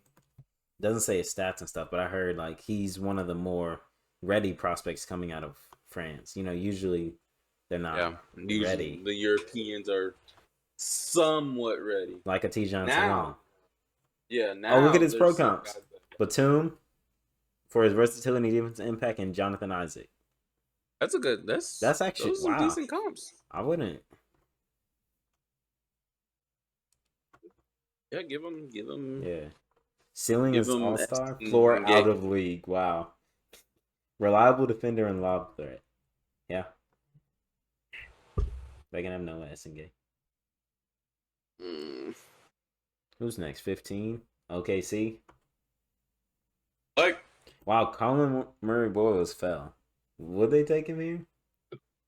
Speaker 2: doesn't say his stats and stuff, but I heard like he's one of the more ready prospects coming out of France. Usually they're not ready.
Speaker 3: The Europeans are somewhat ready.
Speaker 2: Like a Tijan
Speaker 3: Now.
Speaker 2: Salon.
Speaker 3: Yeah, now.
Speaker 2: Oh, look at his pro
Speaker 3: there's some
Speaker 2: comps.
Speaker 3: guys that-
Speaker 2: Batum for his versatility, defense, impact, and Jonathan Isaac.
Speaker 3: That's a good. That's
Speaker 2: actually
Speaker 3: those are
Speaker 2: wow.
Speaker 3: decent comps.
Speaker 2: I wouldn't.
Speaker 3: Yeah, give him.
Speaker 2: Yeah. Ceiling
Speaker 3: Give
Speaker 2: is
Speaker 3: him
Speaker 2: all-star.
Speaker 3: Essendon
Speaker 2: Floor
Speaker 3: and
Speaker 2: out
Speaker 3: Gabe.
Speaker 2: of league. Wow. Reliable defender and lob threat. Yeah. They can have Noah Essengay. Who's next? 15? OKC?
Speaker 3: Like,
Speaker 2: Wow, Colin Murray Boyles fell. Would they take him here?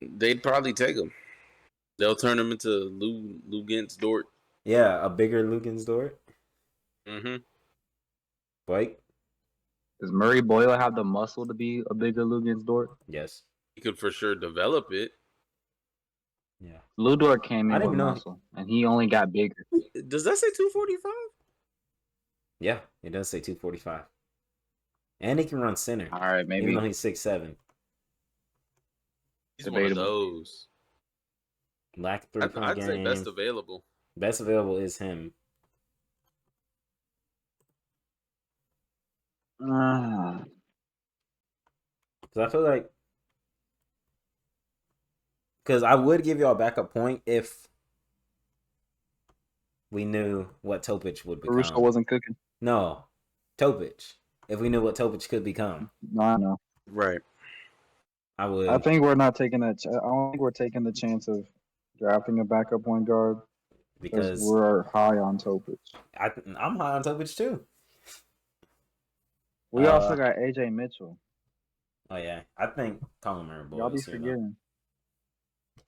Speaker 3: they'd probably take him. They'll turn him into Lou Gent's Dort.
Speaker 2: Yeah, a bigger Lugens Dort. Blake?
Speaker 4: Does Murray Boyle have the muscle to be a bigger Lugens Dort?
Speaker 2: Yes.
Speaker 3: He could for sure develop it.
Speaker 2: Yeah.
Speaker 4: Lou Dort came
Speaker 2: I
Speaker 4: in
Speaker 2: didn't
Speaker 4: with
Speaker 2: know-
Speaker 4: muscle, and he only got bigger.
Speaker 3: Does that say 245?
Speaker 2: Yeah, it does say 245. And he can run center.
Speaker 4: All right,
Speaker 2: Even
Speaker 4: maybe
Speaker 2: though he's 6'7".
Speaker 3: He's one of
Speaker 4: debatable.
Speaker 3: those.
Speaker 2: Lack 3-point
Speaker 3: I'd say
Speaker 2: game.
Speaker 3: best available.
Speaker 2: Best available is him.
Speaker 4: Ah.
Speaker 2: Because I feel like... Because I would give y'all a backup point if we knew what Topic would become.
Speaker 4: Caruso wasn't cooking.
Speaker 2: No. Topic. If we knew what Topic could become.
Speaker 4: No, I know.
Speaker 3: Right.
Speaker 2: I would...
Speaker 6: I think we're not taking that. I don't think we're taking the chance of drafting a backup point guard because
Speaker 2: because
Speaker 6: we're high on Topic.
Speaker 2: I'm high on Topic too.
Speaker 6: We also got AJ Mitchell.
Speaker 2: Oh yeah, I think Colin Murray
Speaker 6: Y'all be
Speaker 2: boys here though.
Speaker 6: forgetting.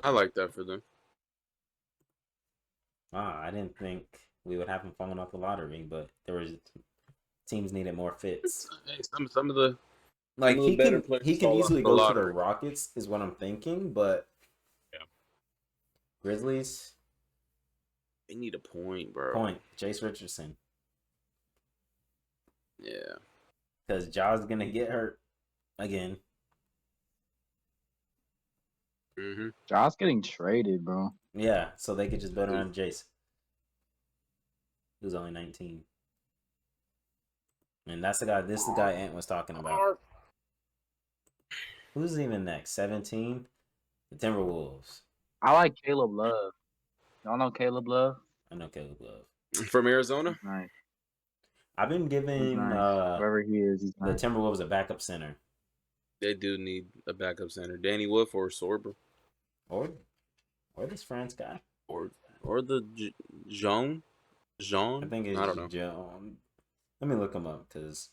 Speaker 3: I like that for them.
Speaker 2: I didn't think we would have him falling off the lottery, but there was teams needed more fits.
Speaker 3: Hey, some of the
Speaker 2: Like
Speaker 3: some of the better players
Speaker 2: he can
Speaker 3: fall off
Speaker 2: easily
Speaker 3: the
Speaker 2: go to the
Speaker 3: lottery.
Speaker 2: Rockets, is what I'm thinking, but
Speaker 3: Yeah.
Speaker 2: Grizzlies
Speaker 3: they need a point, bro.
Speaker 2: point Jace Richardson
Speaker 3: Yeah.
Speaker 2: because Ja's gonna get hurt again.
Speaker 3: Mm-hmm.
Speaker 6: Josh getting traded, bro.
Speaker 2: Yeah, so they could just bet around Jace, who's only 19. And that's the guy. This is the guy Ant was talking about. Who's even next? 17. The Timberwolves.
Speaker 4: I like Caleb Love. Y'all know Caleb Love?
Speaker 2: I know Caleb Love.
Speaker 3: From Arizona.
Speaker 6: Nice.
Speaker 2: I've been
Speaker 6: He's
Speaker 2: giving
Speaker 6: nice. Whoever he is, he's
Speaker 2: the
Speaker 6: nice.
Speaker 2: Timberwolves a backup center,
Speaker 3: They do need a backup center. Danny Wolf or Sorber
Speaker 2: or this France guy.
Speaker 3: or the Jean.
Speaker 2: I think it's
Speaker 3: I don't know.
Speaker 2: Joe. Let me look him up because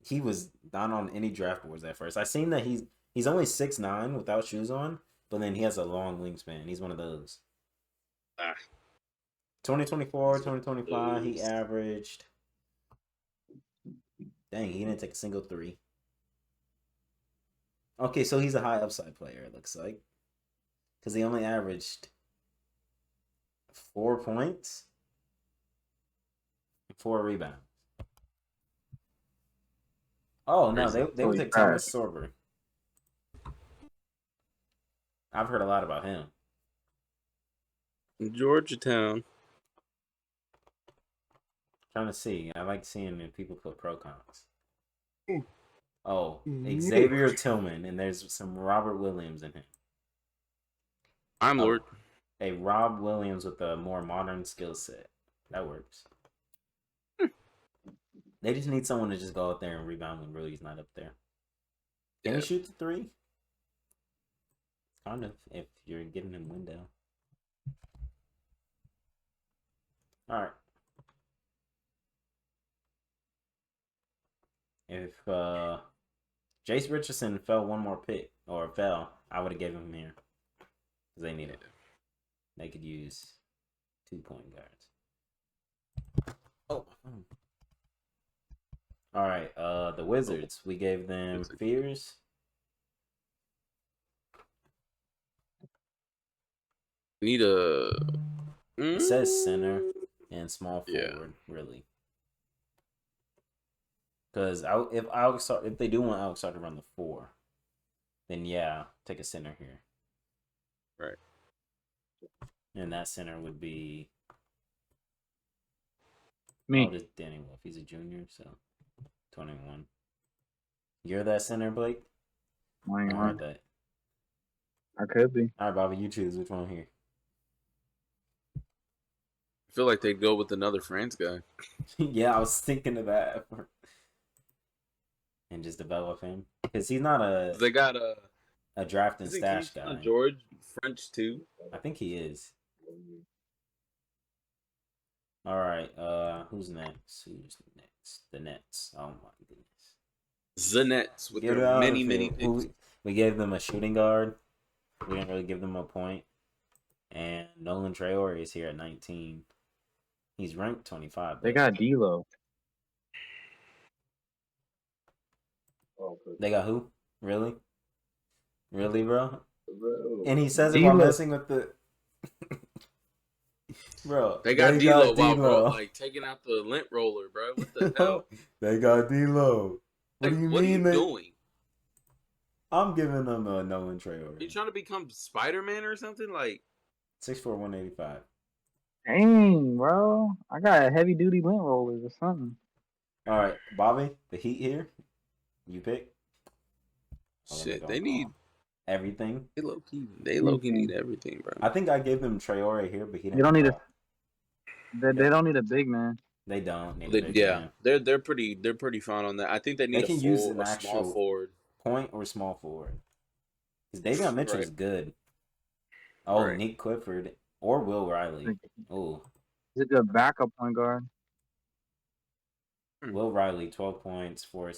Speaker 2: he was not on any draft boards at first. I seen that he's only 6'9" without shoes on, but then he has a long wingspan. He's one of those. 2024, 2025, he averaged. Dang, he didn't take a single three. Okay, so he's a high upside player, it looks like. Because he only averaged 4 points, 4 rebounds. Oh, no, they would take Thomas Sorber. I've heard a lot about him.
Speaker 3: Georgetown.
Speaker 2: Trying to see. I like seeing if people put pro cons. Oh, Xavier Tillman, and there's some Robert Williams in him.
Speaker 3: I'm Lord.
Speaker 2: A Rob Williams with a more modern skill set. That works. They just need someone to just go out there and rebound when Rudy's not up there. Can he shoot the three? Kind of, if you're getting him window. All right. If Jace Richardson fell one more pick, or fell, I would have given him here. Because they need it. They could use 2 point guards. Oh. All right. The Wizards. We gave them Fears.
Speaker 3: Need a.
Speaker 2: It says center and small forward, really. Because if they do want Alex to run the 4, then yeah, take a center here.
Speaker 3: Right.
Speaker 2: And that center would be
Speaker 4: Me.
Speaker 2: Oh, this Danny Wolf. He's a junior, so 21. You're that center, Blake?
Speaker 6: I ain't
Speaker 2: Or
Speaker 6: hard.
Speaker 2: that?
Speaker 6: I could be.
Speaker 2: All right, Bobby, you choose which one here.
Speaker 3: I feel like they'd go with another France guy.
Speaker 2: Yeah, I was thinking of that. And just develop him. Because he's not
Speaker 3: They got
Speaker 2: a draft and
Speaker 3: isn't
Speaker 2: stash
Speaker 3: Keyshawn
Speaker 2: guy.
Speaker 3: George French too.
Speaker 2: I think he is. All right, who's next? The Nets. Oh my goodness.
Speaker 3: The Nets with
Speaker 2: Get
Speaker 3: their
Speaker 2: out
Speaker 3: many
Speaker 2: of
Speaker 3: many
Speaker 2: here.
Speaker 3: picks.
Speaker 2: We gave them a shooting guard. We didn't really give them a point. And Nolan Traore is here at 19. He's ranked 25.
Speaker 6: They got D'Lo.
Speaker 2: They got who? Really? Really, bro?
Speaker 3: Bro.
Speaker 2: And he says it while
Speaker 6: D'Lo.
Speaker 2: messing with the... Bro,
Speaker 3: They got D'Lo, bro.
Speaker 2: D'Lo.
Speaker 3: Like taking out the lint roller, bro. What the hell?
Speaker 2: They got D'Lo. What
Speaker 3: Like,
Speaker 2: do you
Speaker 3: what
Speaker 2: mean?
Speaker 3: are you doing?
Speaker 2: I'm giving them a Nolan Traore.
Speaker 3: Are you trying to become Spider-Man or something? Like
Speaker 2: 6'4", 185.
Speaker 6: Dang, bro. I got heavy duty lint rollers or something.
Speaker 2: All right, Bobby, the Heat here. You pick.
Speaker 3: shit, they need
Speaker 2: everything.
Speaker 3: they low key need everything, bro.
Speaker 2: I think I gave them Traore here, but he didn't.
Speaker 6: You don't need They don't need a big man.
Speaker 2: They don't.
Speaker 3: They're pretty fine on that. I think they need
Speaker 2: can
Speaker 3: a
Speaker 2: use
Speaker 3: full
Speaker 2: an
Speaker 3: or
Speaker 2: actual
Speaker 3: small forward.
Speaker 2: point or small forward. Because Davion Mitchell is good. Oh,
Speaker 3: Right.
Speaker 2: Nick Clifford or Will Riley. Oh,
Speaker 6: He's a good backup point guard.
Speaker 2: Will Riley, 12 points, 4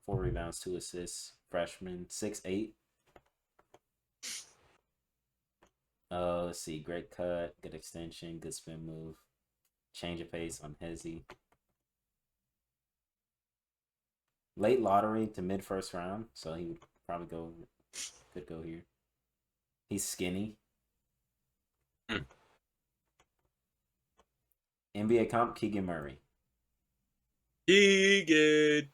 Speaker 2: rebounds, 2 assists. Freshman, 6'8". Let's see. Great cut, good extension, good spin move, change of pace on Hezzy. Late lottery to mid first round, so he would probably could go here. He's skinny. NBA comp, Keegan Murray.
Speaker 3: Keegan.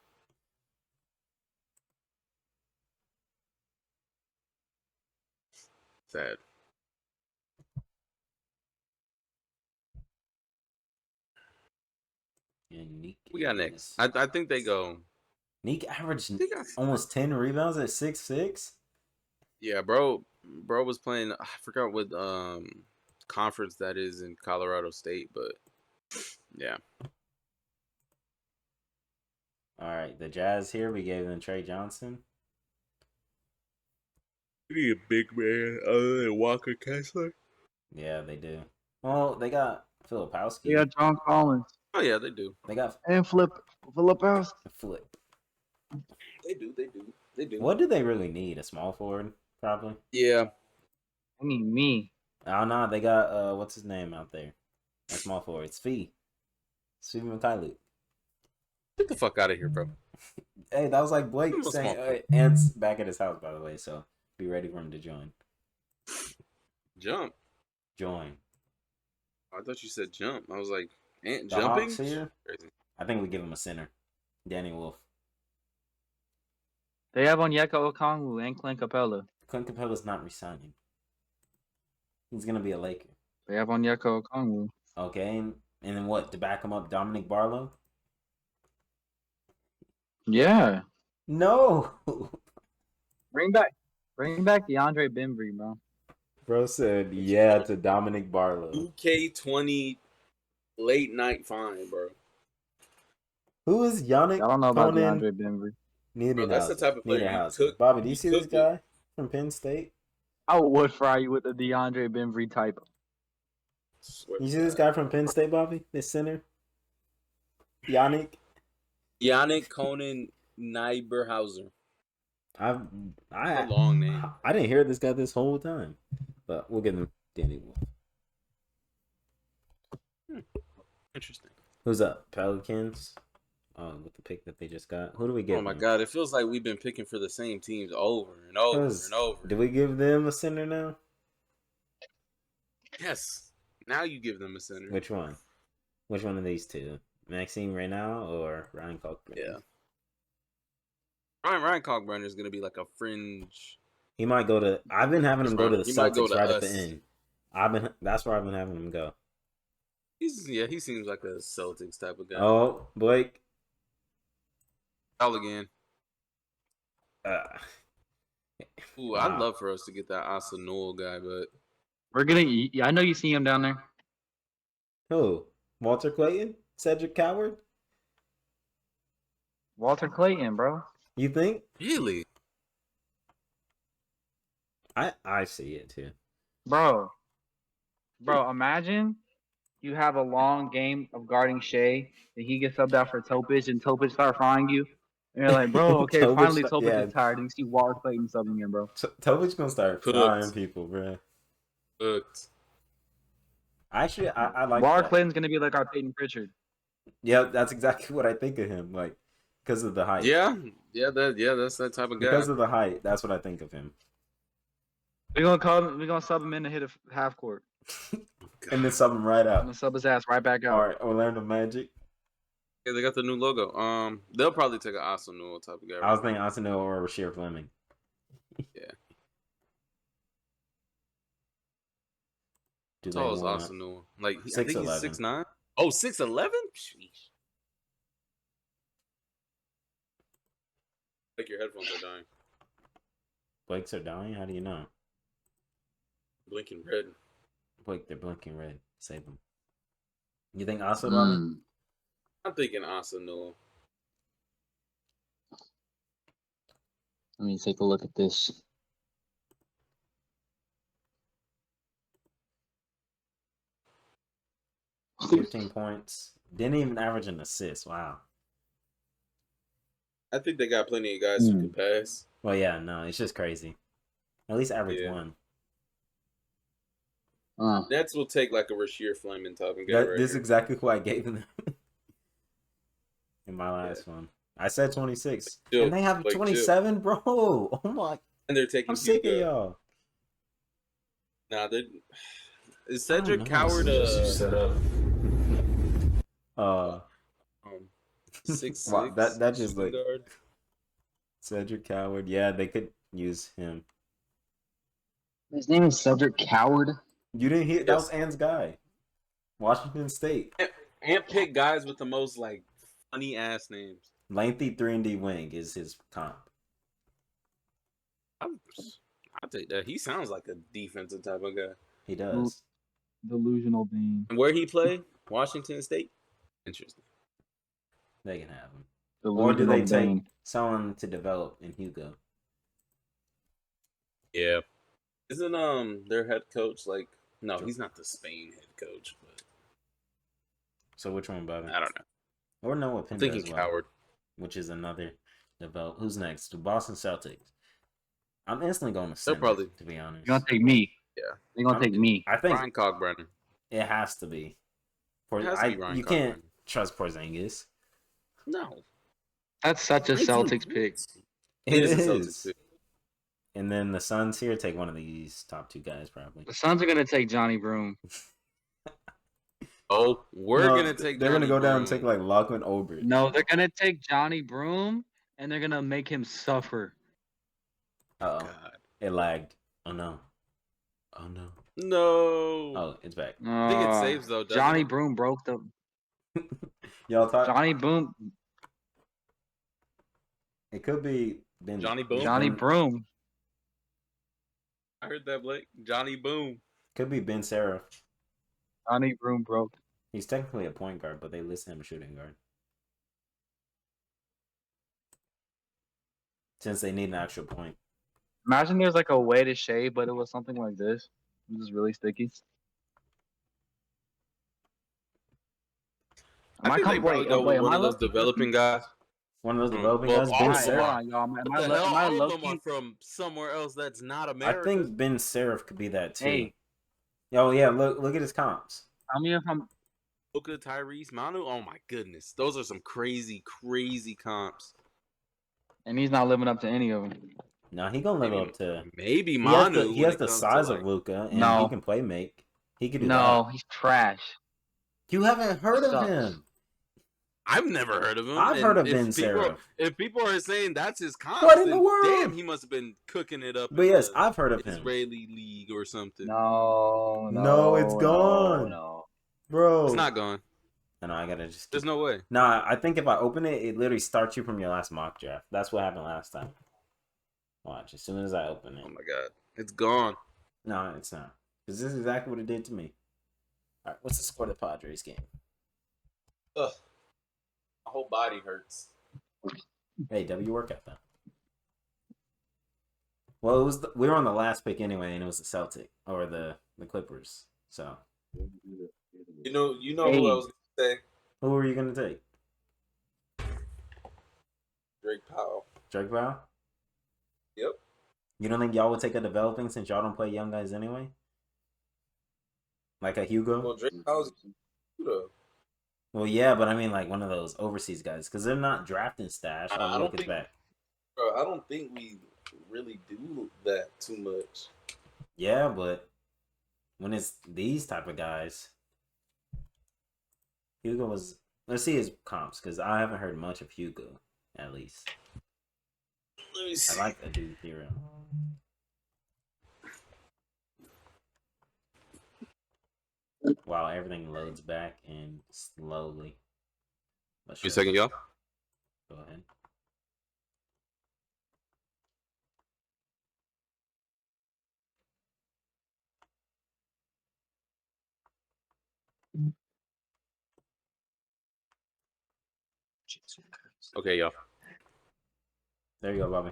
Speaker 3: Sad.
Speaker 2: And
Speaker 3: We got next. I think they go.
Speaker 2: Neek averaged almost 10 rebounds at 6'6".
Speaker 3: Yeah, bro was playing. I forgot what conference that is in Colorado State, but yeah.
Speaker 2: All right, the Jazz here. We gave them Trey Johnson.
Speaker 3: You need a big man other than Walker Kessler.
Speaker 2: Yeah, they do. Well, they got Filipowski.
Speaker 6: They got John Collins.
Speaker 3: Oh yeah, they do.
Speaker 2: They got
Speaker 6: And Filipowski.
Speaker 2: Flip.
Speaker 3: They do.
Speaker 2: What do they really need? A small forward, probably.
Speaker 3: Yeah.
Speaker 6: I mean me.
Speaker 2: Oh no, they got what's his name out there? A small forward. It's Fee Mikhailiuk.
Speaker 3: Get the fuck out of here, bro.
Speaker 2: Hey, that was like Blake saying. Ant's back at his house, by the way, so be ready for him to join.
Speaker 3: Jump.
Speaker 2: Join.
Speaker 3: I thought you said jump. I was like, Ant
Speaker 2: The
Speaker 3: jumping?
Speaker 2: Hawks here. I think we give him a center. Danny Wolf.
Speaker 6: They have Onyeka Okongwu and Clint Capella.
Speaker 2: Clint Capella's not resigning. He's gonna be a Laker.
Speaker 6: They have Onyeka Okongwu.
Speaker 2: Okay, and then what? To back him up, Dominic Barlow?
Speaker 6: Yeah.
Speaker 2: No.
Speaker 6: Bring back DeAndre Bembry, bro.
Speaker 2: Bro said yeah to Dominic Barlow.
Speaker 3: 2K20 late night fine, bro.
Speaker 2: Who is Yannick?
Speaker 6: I don't know about
Speaker 2: Conan?
Speaker 6: DeAndre Bembry.
Speaker 3: Bro, that's the type of player you cook.
Speaker 2: Bobby, do you see this
Speaker 3: cook
Speaker 2: guy from Penn State?
Speaker 6: I would fry you with the DeAndre Bembry type.
Speaker 2: You see this guy from Penn State, Bobby? This center? Yannick
Speaker 3: Conan Nyberhauser.
Speaker 2: I
Speaker 3: A long name.
Speaker 2: I didn't hear this guy this whole time. But we'll give him Danny Wolf.
Speaker 3: Interesting.
Speaker 2: Who's up? Pelicans? With the pick that they just got. Who do we give?
Speaker 3: Oh my god, it feels like we've been picking for the same teams over and over and over.
Speaker 2: Do we give them a center now?
Speaker 3: Yes. Now you give them a center.
Speaker 2: Which one? Which one of these two? Maxime Reynal or Ryan Kalkbrenner?
Speaker 3: Yeah. Ryan Kalkbrenner is gonna be like a fringe.
Speaker 2: He might go to. I've been having him go to the Celtics right at the
Speaker 3: us.
Speaker 2: end. That's where I've been having him go.
Speaker 3: He seems like a Celtics type of guy.
Speaker 2: Oh, Blake.
Speaker 3: All again. Ooh,
Speaker 2: Wow.
Speaker 3: I'd love for us to get that Asa Noel guy, but
Speaker 6: We're gonna. I know you see him down there.
Speaker 2: Who? Walter Clayton? Cedric Coward?
Speaker 6: Walter Clayton, bro.
Speaker 2: You think?
Speaker 3: really,
Speaker 2: I see it too.
Speaker 6: Bro, imagine you have a long game of guarding Shea, and he gets subbed out for Topic, and Topic start frying you. And you're like, bro, okay, finally Topic is tired. And you see Walter Clayton subbing in, bro.
Speaker 2: Tobic's gonna start frying people, bro. Actually, I like
Speaker 6: Walter
Speaker 2: that.
Speaker 6: Clayton's gonna be like our Peyton Pritchard.
Speaker 2: Yeah, that's exactly what I think of him. Like, because of the height.
Speaker 3: that's that type of guy.
Speaker 2: Because of the height, that's what I think of him.
Speaker 6: We're gonna sub him in to hit a half court.
Speaker 2: And then sub him right
Speaker 6: I'm
Speaker 2: out.
Speaker 6: gonna sub his ass right back out.
Speaker 2: All right, Orlando Magic.
Speaker 3: Yeah, they got the new logo. They'll probably take an Asa Newell type of guy.
Speaker 2: I was thinking Arsenal or Rasheer Fleming.
Speaker 3: Yeah.
Speaker 2: Do
Speaker 3: Tall
Speaker 2: they
Speaker 3: is
Speaker 2: want
Speaker 3: Asa Newell. Like I
Speaker 2: 6'11"?
Speaker 3: think he's 6'9". Oh, 6'11"? Sheesh. Like your headphones are dying.
Speaker 2: Blake's are dying? How do you know?
Speaker 3: Blinking red.
Speaker 2: Blake, they're blinking red. Save them. You think Asa
Speaker 3: I'm thinking Asa Newell.
Speaker 4: Let me take a look at this.
Speaker 2: $15 points. Didn't even average an assist. Wow.
Speaker 3: I think they got plenty of guys who can pass.
Speaker 2: Well, yeah, no, it's just crazy. At least average one.
Speaker 3: Nets will take like a Rasheer Fleming type of guy.
Speaker 2: This is exactly who I gave them in my last one. I said 26. And they have 27, bro. Oh my.
Speaker 3: And they're taking
Speaker 2: I'm sick of y'all.
Speaker 3: Nah, is Cedric Coward
Speaker 2: set up?
Speaker 3: 6'6".
Speaker 2: Wow, that just like
Speaker 3: guard.
Speaker 2: Cedric Coward. Yeah, they could use him.
Speaker 4: His name is Cedric Coward.
Speaker 2: You didn't hear that was Ann's guy. Washington State.
Speaker 3: And pick guys with the most like funny ass names.
Speaker 2: Lengthy 3-and-D wing is his comp.
Speaker 3: I'll take that. He sounds like a defensive type of guy.
Speaker 2: He does.
Speaker 6: Delusional Bane.
Speaker 3: And where he play? Washington State. Interesting.
Speaker 2: They can have him.
Speaker 4: Delusional
Speaker 2: Or do they take
Speaker 4: Bane.
Speaker 2: someone to develop in Hugo?
Speaker 3: Yeah. Isn't their head coach like? No, he's not the Spain head coach. But
Speaker 2: So which one, Bobby?
Speaker 3: I don't know.
Speaker 2: Or Noah
Speaker 3: I'm
Speaker 2: Pinta
Speaker 3: thinking
Speaker 2: as well,
Speaker 3: Coward.
Speaker 2: which is another develop. Who's next? The Boston Celtics. I'm instantly going to
Speaker 3: They'll
Speaker 2: Simmons,
Speaker 3: probably-
Speaker 2: to be honest.
Speaker 6: You're gonna take me.
Speaker 3: Yeah.
Speaker 6: They're gonna take me.
Speaker 2: I think
Speaker 3: Ryan Cogbrenner.
Speaker 2: it has to be.
Speaker 3: It has to be Ryan
Speaker 2: You can't trust Porzingis.
Speaker 3: No.
Speaker 6: That's such a Celtics pick.
Speaker 2: It
Speaker 3: is a
Speaker 2: is.
Speaker 3: Celtics pick.
Speaker 2: And then the Suns here take one of these top two guys probably.
Speaker 6: The Suns are gonna take Johnny Broom.
Speaker 3: Oh, we're
Speaker 2: No,
Speaker 3: gonna take.
Speaker 2: They're gonna
Speaker 3: Johnny
Speaker 2: go down
Speaker 3: Broom.
Speaker 2: and take like Lachlan Obert.
Speaker 6: No, they're gonna take Johnny Broom and they're gonna make him suffer.
Speaker 2: Oh,
Speaker 3: God.
Speaker 2: it lagged. Oh no. Oh no.
Speaker 3: No.
Speaker 2: Oh, it's back.
Speaker 3: I think it saves though. doesn't
Speaker 6: Johnny
Speaker 3: it?
Speaker 6: Broom broke the.
Speaker 2: Y'all thought
Speaker 6: Johnny Broom.
Speaker 2: it could be Ben
Speaker 3: Johnny Boom?
Speaker 6: Johnny
Speaker 2: Ben-
Speaker 6: Broom.
Speaker 3: I heard that, Blake. Johnny Boom.
Speaker 2: Could be Ben Seraph.
Speaker 6: Johnny Broom broke.
Speaker 2: He's technically a point guard, but they list him a shooting guard. Since they need an actual point.
Speaker 6: Imagine there's like a way to shave, but it was something like this. It was just really sticky.
Speaker 3: I think they probably go with one of those developing guys.
Speaker 2: One of those developing
Speaker 3: Well,
Speaker 2: guys,
Speaker 3: all
Speaker 2: Ben
Speaker 3: of them
Speaker 2: Seraph.
Speaker 3: are.
Speaker 6: Am
Speaker 3: What
Speaker 6: I
Speaker 3: the hell? All
Speaker 6: low
Speaker 3: of them are
Speaker 6: key?
Speaker 3: from somewhere else that's not
Speaker 2: I
Speaker 3: America.
Speaker 2: think Ben Seraph could be that too.
Speaker 6: Hey.
Speaker 2: Oh yeah, look at his comps.
Speaker 6: Tell me if I'm.
Speaker 3: Luka, Tyrese, Manu. Oh my goodness, those are some crazy, crazy comps.
Speaker 6: And he's not living up to any of them.
Speaker 2: No, he gonna live up to.
Speaker 3: Maybe
Speaker 2: He
Speaker 3: Manu.
Speaker 2: has the size of Luka, and
Speaker 6: No.
Speaker 2: he can play make. He can do
Speaker 6: No,
Speaker 2: that.
Speaker 6: he's trash.
Speaker 2: You haven't heard of
Speaker 6: Sucks.
Speaker 2: him.
Speaker 3: I've never heard of him.
Speaker 2: I've
Speaker 3: and
Speaker 2: heard of
Speaker 3: if
Speaker 2: Ben
Speaker 3: people-
Speaker 2: Seraph.
Speaker 3: If people are saying that's his comp,
Speaker 2: What in the world?
Speaker 3: Damn, he must have been cooking it up.
Speaker 2: But
Speaker 3: in
Speaker 2: yes,
Speaker 3: the
Speaker 2: I've heard of him.
Speaker 3: Israeli league or something.
Speaker 2: No, it's gone.
Speaker 6: No.
Speaker 2: Bro.
Speaker 3: It's not gone.
Speaker 2: No, I gotta just.
Speaker 3: There's no way.
Speaker 2: Nah, I think if I open it, it literally starts you from your last mock draft. That's what happened last time. Watch, as soon as I open it.
Speaker 3: Oh my god, it's gone.
Speaker 2: No, it's not. Because this is exactly what it did to me. All right, what's the score of the Padres game?
Speaker 3: Ugh, my whole body hurts.
Speaker 2: Hey, W workout though. Well, we were on the last pick anyway, and it was the Celtic or the Clippers. So
Speaker 3: You know
Speaker 6: Hey.
Speaker 3: who I was gonna say?
Speaker 2: who were you gonna take?
Speaker 3: Drake Powell.
Speaker 2: Drake Powell?
Speaker 3: Yep.
Speaker 2: You don't think y'all would take a developing since y'all don't play young guys anyway? Like a Hugo?
Speaker 3: Well, Drake Powell's though.
Speaker 2: Well, yeah, but I mean like one of those overseas guys because they're not drafting stash.
Speaker 3: I
Speaker 2: Oh,
Speaker 3: don't
Speaker 2: look, it's
Speaker 3: think-
Speaker 2: back.
Speaker 3: Bro, I don't think we really do that too much.
Speaker 2: Yeah, but when it's these type of guys, Hugo was. Let's see his comps because I haven't heard much of Hugo. At least
Speaker 3: Let me see.
Speaker 2: I like the dude hero. Wow, everything loads back and slowly.
Speaker 3: Wait a second, y'all.
Speaker 2: Go ahead.
Speaker 3: Okay, y'all.
Speaker 2: There you go, Bobby.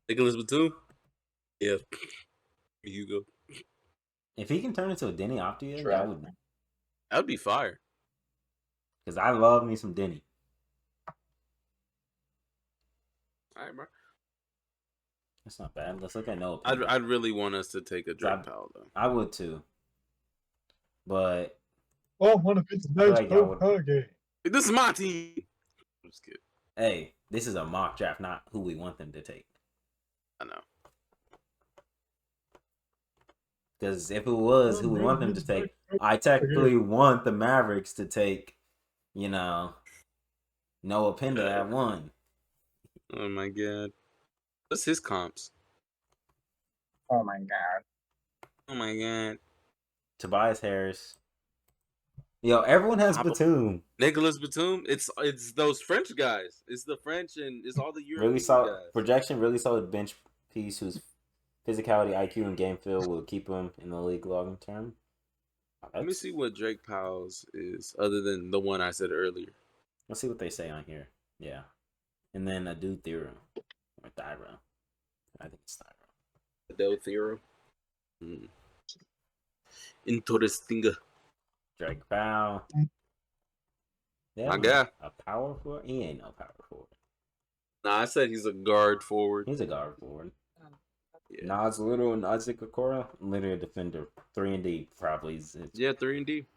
Speaker 3: Nicholas Batum? Yeah. Hugo.
Speaker 2: If he can turn into a Denny Optia,
Speaker 3: That would be fire.
Speaker 2: because I love me some Denny.
Speaker 3: All right, bro.
Speaker 2: That's not bad. Let's look at Noah.
Speaker 3: I'd really want us to take a Drake Powell, though.
Speaker 2: I would too. But
Speaker 7: one of it's nice game.
Speaker 3: This is my team. I'm just kidding.
Speaker 2: Hey, this is a mock draft, not who we want them to take.
Speaker 3: I know.
Speaker 2: Because if it was who we want them to take, I technically want the Mavericks to take, Noah Penda at 1.
Speaker 3: Oh my god. What's his comps?
Speaker 4: Oh my god.
Speaker 3: Oh my god.
Speaker 2: Tobias Harris. Yo, everyone has Batum.
Speaker 3: Nicholas Batum. It's those French guys. It's the French and it's all the European
Speaker 2: Really solid
Speaker 3: guys.
Speaker 2: projection. Really solid bench piece whose physicality, IQ, and game feel will keep him in the league long term.
Speaker 3: Let me see what Drake Powell's is, other than the one I said earlier.
Speaker 2: Let's see what they say on here. Yeah, and then a dude theorem or Thyro. I think it's Thyro.
Speaker 3: Adele theorem. Interesting.
Speaker 2: Drake Powell. Yeah,
Speaker 3: My guy.
Speaker 2: A power forward? He ain't no power forward.
Speaker 3: Nah, I said he's a guard forward.
Speaker 2: He's a guard forward.
Speaker 3: Yeah.
Speaker 2: Nas Little and Isaac Okoro, literally a defender. 3-and-D probably.
Speaker 3: Yeah, 3-and-D.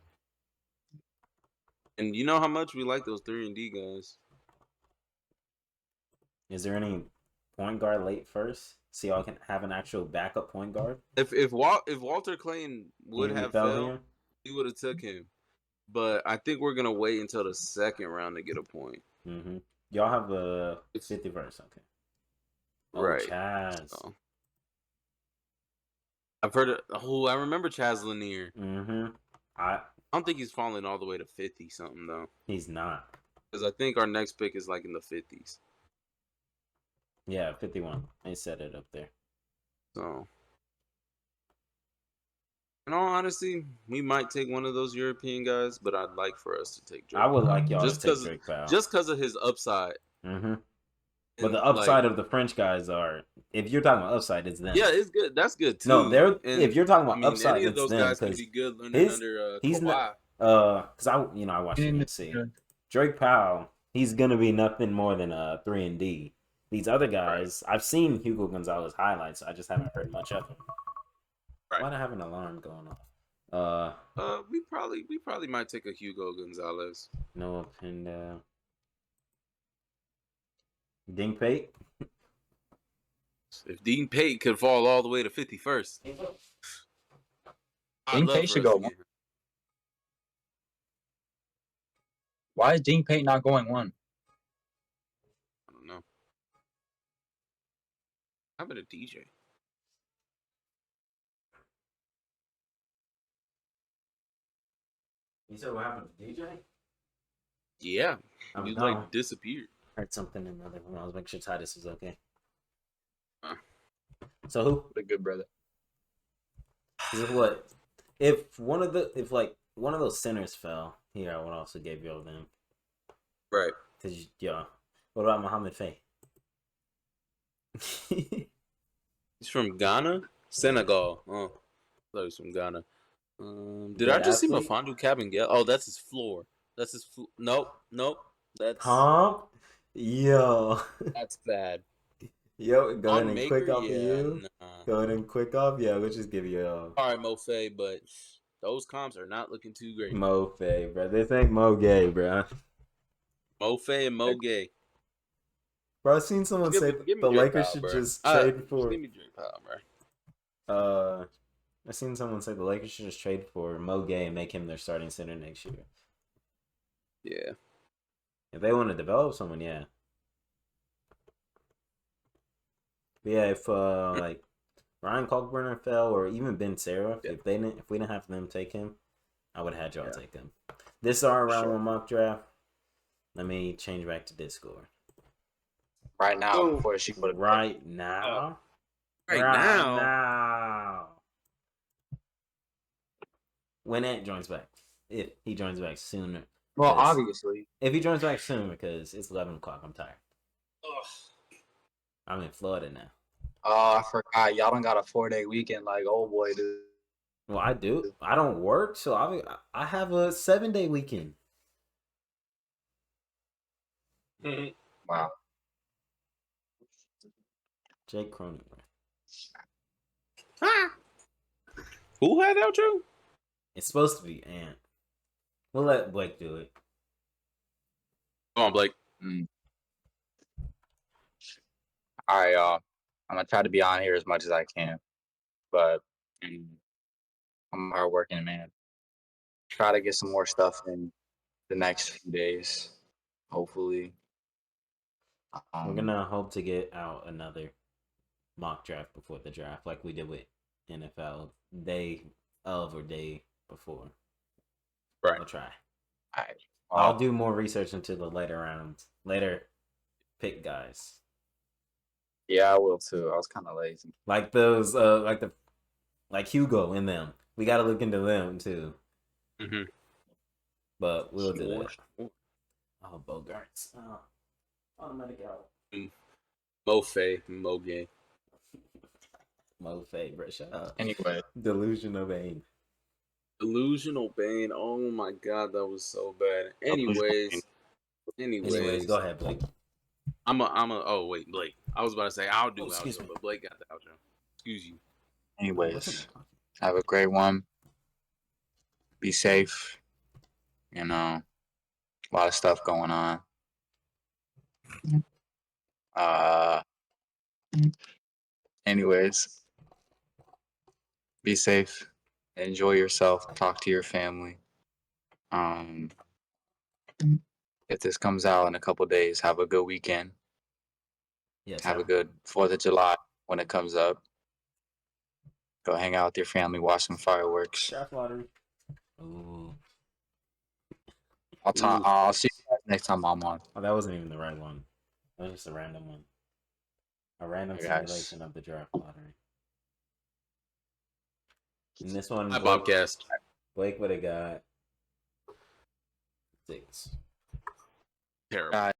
Speaker 3: And you know how much we like those 3-and-D guys.
Speaker 2: Is there any point guard late first? So y'all can have an actual backup point guard?
Speaker 3: If Walter Clayton would have fell,
Speaker 2: here?
Speaker 3: we would have took him. But I think we're gonna wait until the second round to get a point.
Speaker 2: Mm-hmm. Y'all have a 50-verse, okay. Oh,
Speaker 3: Right.
Speaker 2: Chaz.
Speaker 3: So. I've heard it. Oh, I remember Chaz Lanier.
Speaker 2: Mm-hmm. I
Speaker 3: don't think he's falling all the way to 50 something though.
Speaker 2: He's not.
Speaker 3: Because I think our next pick is like in the 50s.
Speaker 2: Yeah, 51. They set it up there.
Speaker 3: So, in all honesty, we might take one of those European guys, but I'd like for us to take Drake.
Speaker 2: I would like y'all to take Drake Powell.
Speaker 3: Just because of his upside.
Speaker 2: Mm-hmm. But the upside of the French guys are, if you're talking about upside, it's them.
Speaker 3: Yeah, it's good. That's good too.
Speaker 2: No, if you're talking about upside,
Speaker 3: any of
Speaker 2: it's
Speaker 3: those
Speaker 2: them.
Speaker 3: Guys can be good learning under Kawhi.
Speaker 2: Because I watched UNC. Drake Powell, he's gonna be nothing more than a 3-and-D. These other guys, I've seen Hugo Gonzalez highlights. I just haven't heard much of him. Right. Why do I have an alarm going off?
Speaker 3: We probably might take a Hugo Gonzalez.
Speaker 2: Noah Penda. Ding Pate.
Speaker 3: If Dean Pate could fall all the way to 51st,
Speaker 4: Dean Pate should go 1. Why is Dean Pate not going 1?
Speaker 3: I don't know. How about a DJ?
Speaker 2: You said what happened to DJ?
Speaker 3: Yeah, he like disappeared.
Speaker 2: Heard something in another room. I was making sure Titus was okay. So who?
Speaker 4: What a good brother.
Speaker 2: Is it what? If one of those centers fell, here I would also give you all them.
Speaker 3: Right.
Speaker 2: Cause what about Mohamed Faye?
Speaker 3: He's from Ghana, Senegal. Oh, I thought he was from Ghana. Did I just see Mafandu Kabengele? Oh, that's his floor. That's his floor. Nope. That's
Speaker 2: Yo.
Speaker 3: That's bad.
Speaker 2: Yo, go ahead and quick off of you.
Speaker 3: Nah.
Speaker 2: Go ahead and quick off. Yeah, we'll just give you
Speaker 3: all right, Mo Faye, but those comps are not looking too great.
Speaker 2: Mo Faye, bro. This ain't Mo Gay, bro.
Speaker 3: Mo Faye and Mo Gay.
Speaker 2: Bro, I've seen someone say the Lakers should just trade for.
Speaker 3: Give me Drake Powell, bro.
Speaker 2: I seen someone say the Lakers should just trade for Mo Gay and make him their starting center next year.
Speaker 3: Yeah.
Speaker 2: If they want to develop someone, yeah. But yeah, if like Ryan Kalkbrenner fell or even Ben Seraph, if we didn't have them take him, I would have had y'all take him. This is our round 1 mock draft. Let me change back to Discord.
Speaker 8: Right now, before she put it
Speaker 2: right now.
Speaker 3: Right
Speaker 2: now. When Ant joins back. If he joins back sooner.
Speaker 8: Well, obviously.
Speaker 2: If he joins back soon, because it's 11 o'clock, I'm tired.
Speaker 3: Ugh.
Speaker 2: I'm in Florida now.
Speaker 8: Oh, I forgot. Y'all don't got a 4-day weekend like old boy do.
Speaker 2: Well, I do. I don't work, so I have a 7-day weekend.
Speaker 8: Wow.
Speaker 2: Jake Cronenberg.
Speaker 3: Who had outro?
Speaker 2: It's supposed to be Ant. We'll let Blake do it.
Speaker 3: Come on, Blake.
Speaker 8: All right, y'all. I'm gonna try to be on here as much as I can, but I'm a hardworking man. Try to get some more stuff in the next few days, hopefully.
Speaker 2: We're gonna hope to get out another mock draft before the draft, like we did with NFL day of or day before.
Speaker 3: Right.
Speaker 2: We'll try.
Speaker 8: All right.
Speaker 2: I'll do more research into the later rounds, later pick guys.
Speaker 8: Yeah, I will too. I was kind of lazy.
Speaker 2: Like those, like Hugo in them. We got to look into them too.
Speaker 3: Mm-hmm.
Speaker 2: But we'll do that. Oh, Bogarts. Automatic out.
Speaker 3: Mo Gay.
Speaker 2: Mo Fay, bro. Shut up.
Speaker 8: Anyway.
Speaker 2: Delusional Bane.
Speaker 3: Delusional Bane. Oh my god, that was so bad. Anyways,
Speaker 2: go ahead, Blake.
Speaker 3: Oh wait, Blake. I was about to say I'll do the
Speaker 2: excuse
Speaker 3: outro,
Speaker 2: me.
Speaker 3: but Blake got the outro. Excuse you.
Speaker 8: Anyways, have a great one. Be safe. You know, a lot of stuff going on. Anyways, be safe. Enjoy yourself. Talk to your family. If this comes out in a couple days, have a good weekend.
Speaker 2: Yes.
Speaker 8: Have a good 4th of July when it comes up. Go hang out with your family, watch some fireworks.
Speaker 2: Draft lottery. Ooh.
Speaker 8: I'll see you guys next time I'm on.
Speaker 2: Oh, that wasn't even the right one. That was just a random one. A random simulation of the draft lottery. And this one,
Speaker 3: Hi, Bobcast.
Speaker 2: Blake would have got 6.
Speaker 3: Terrible.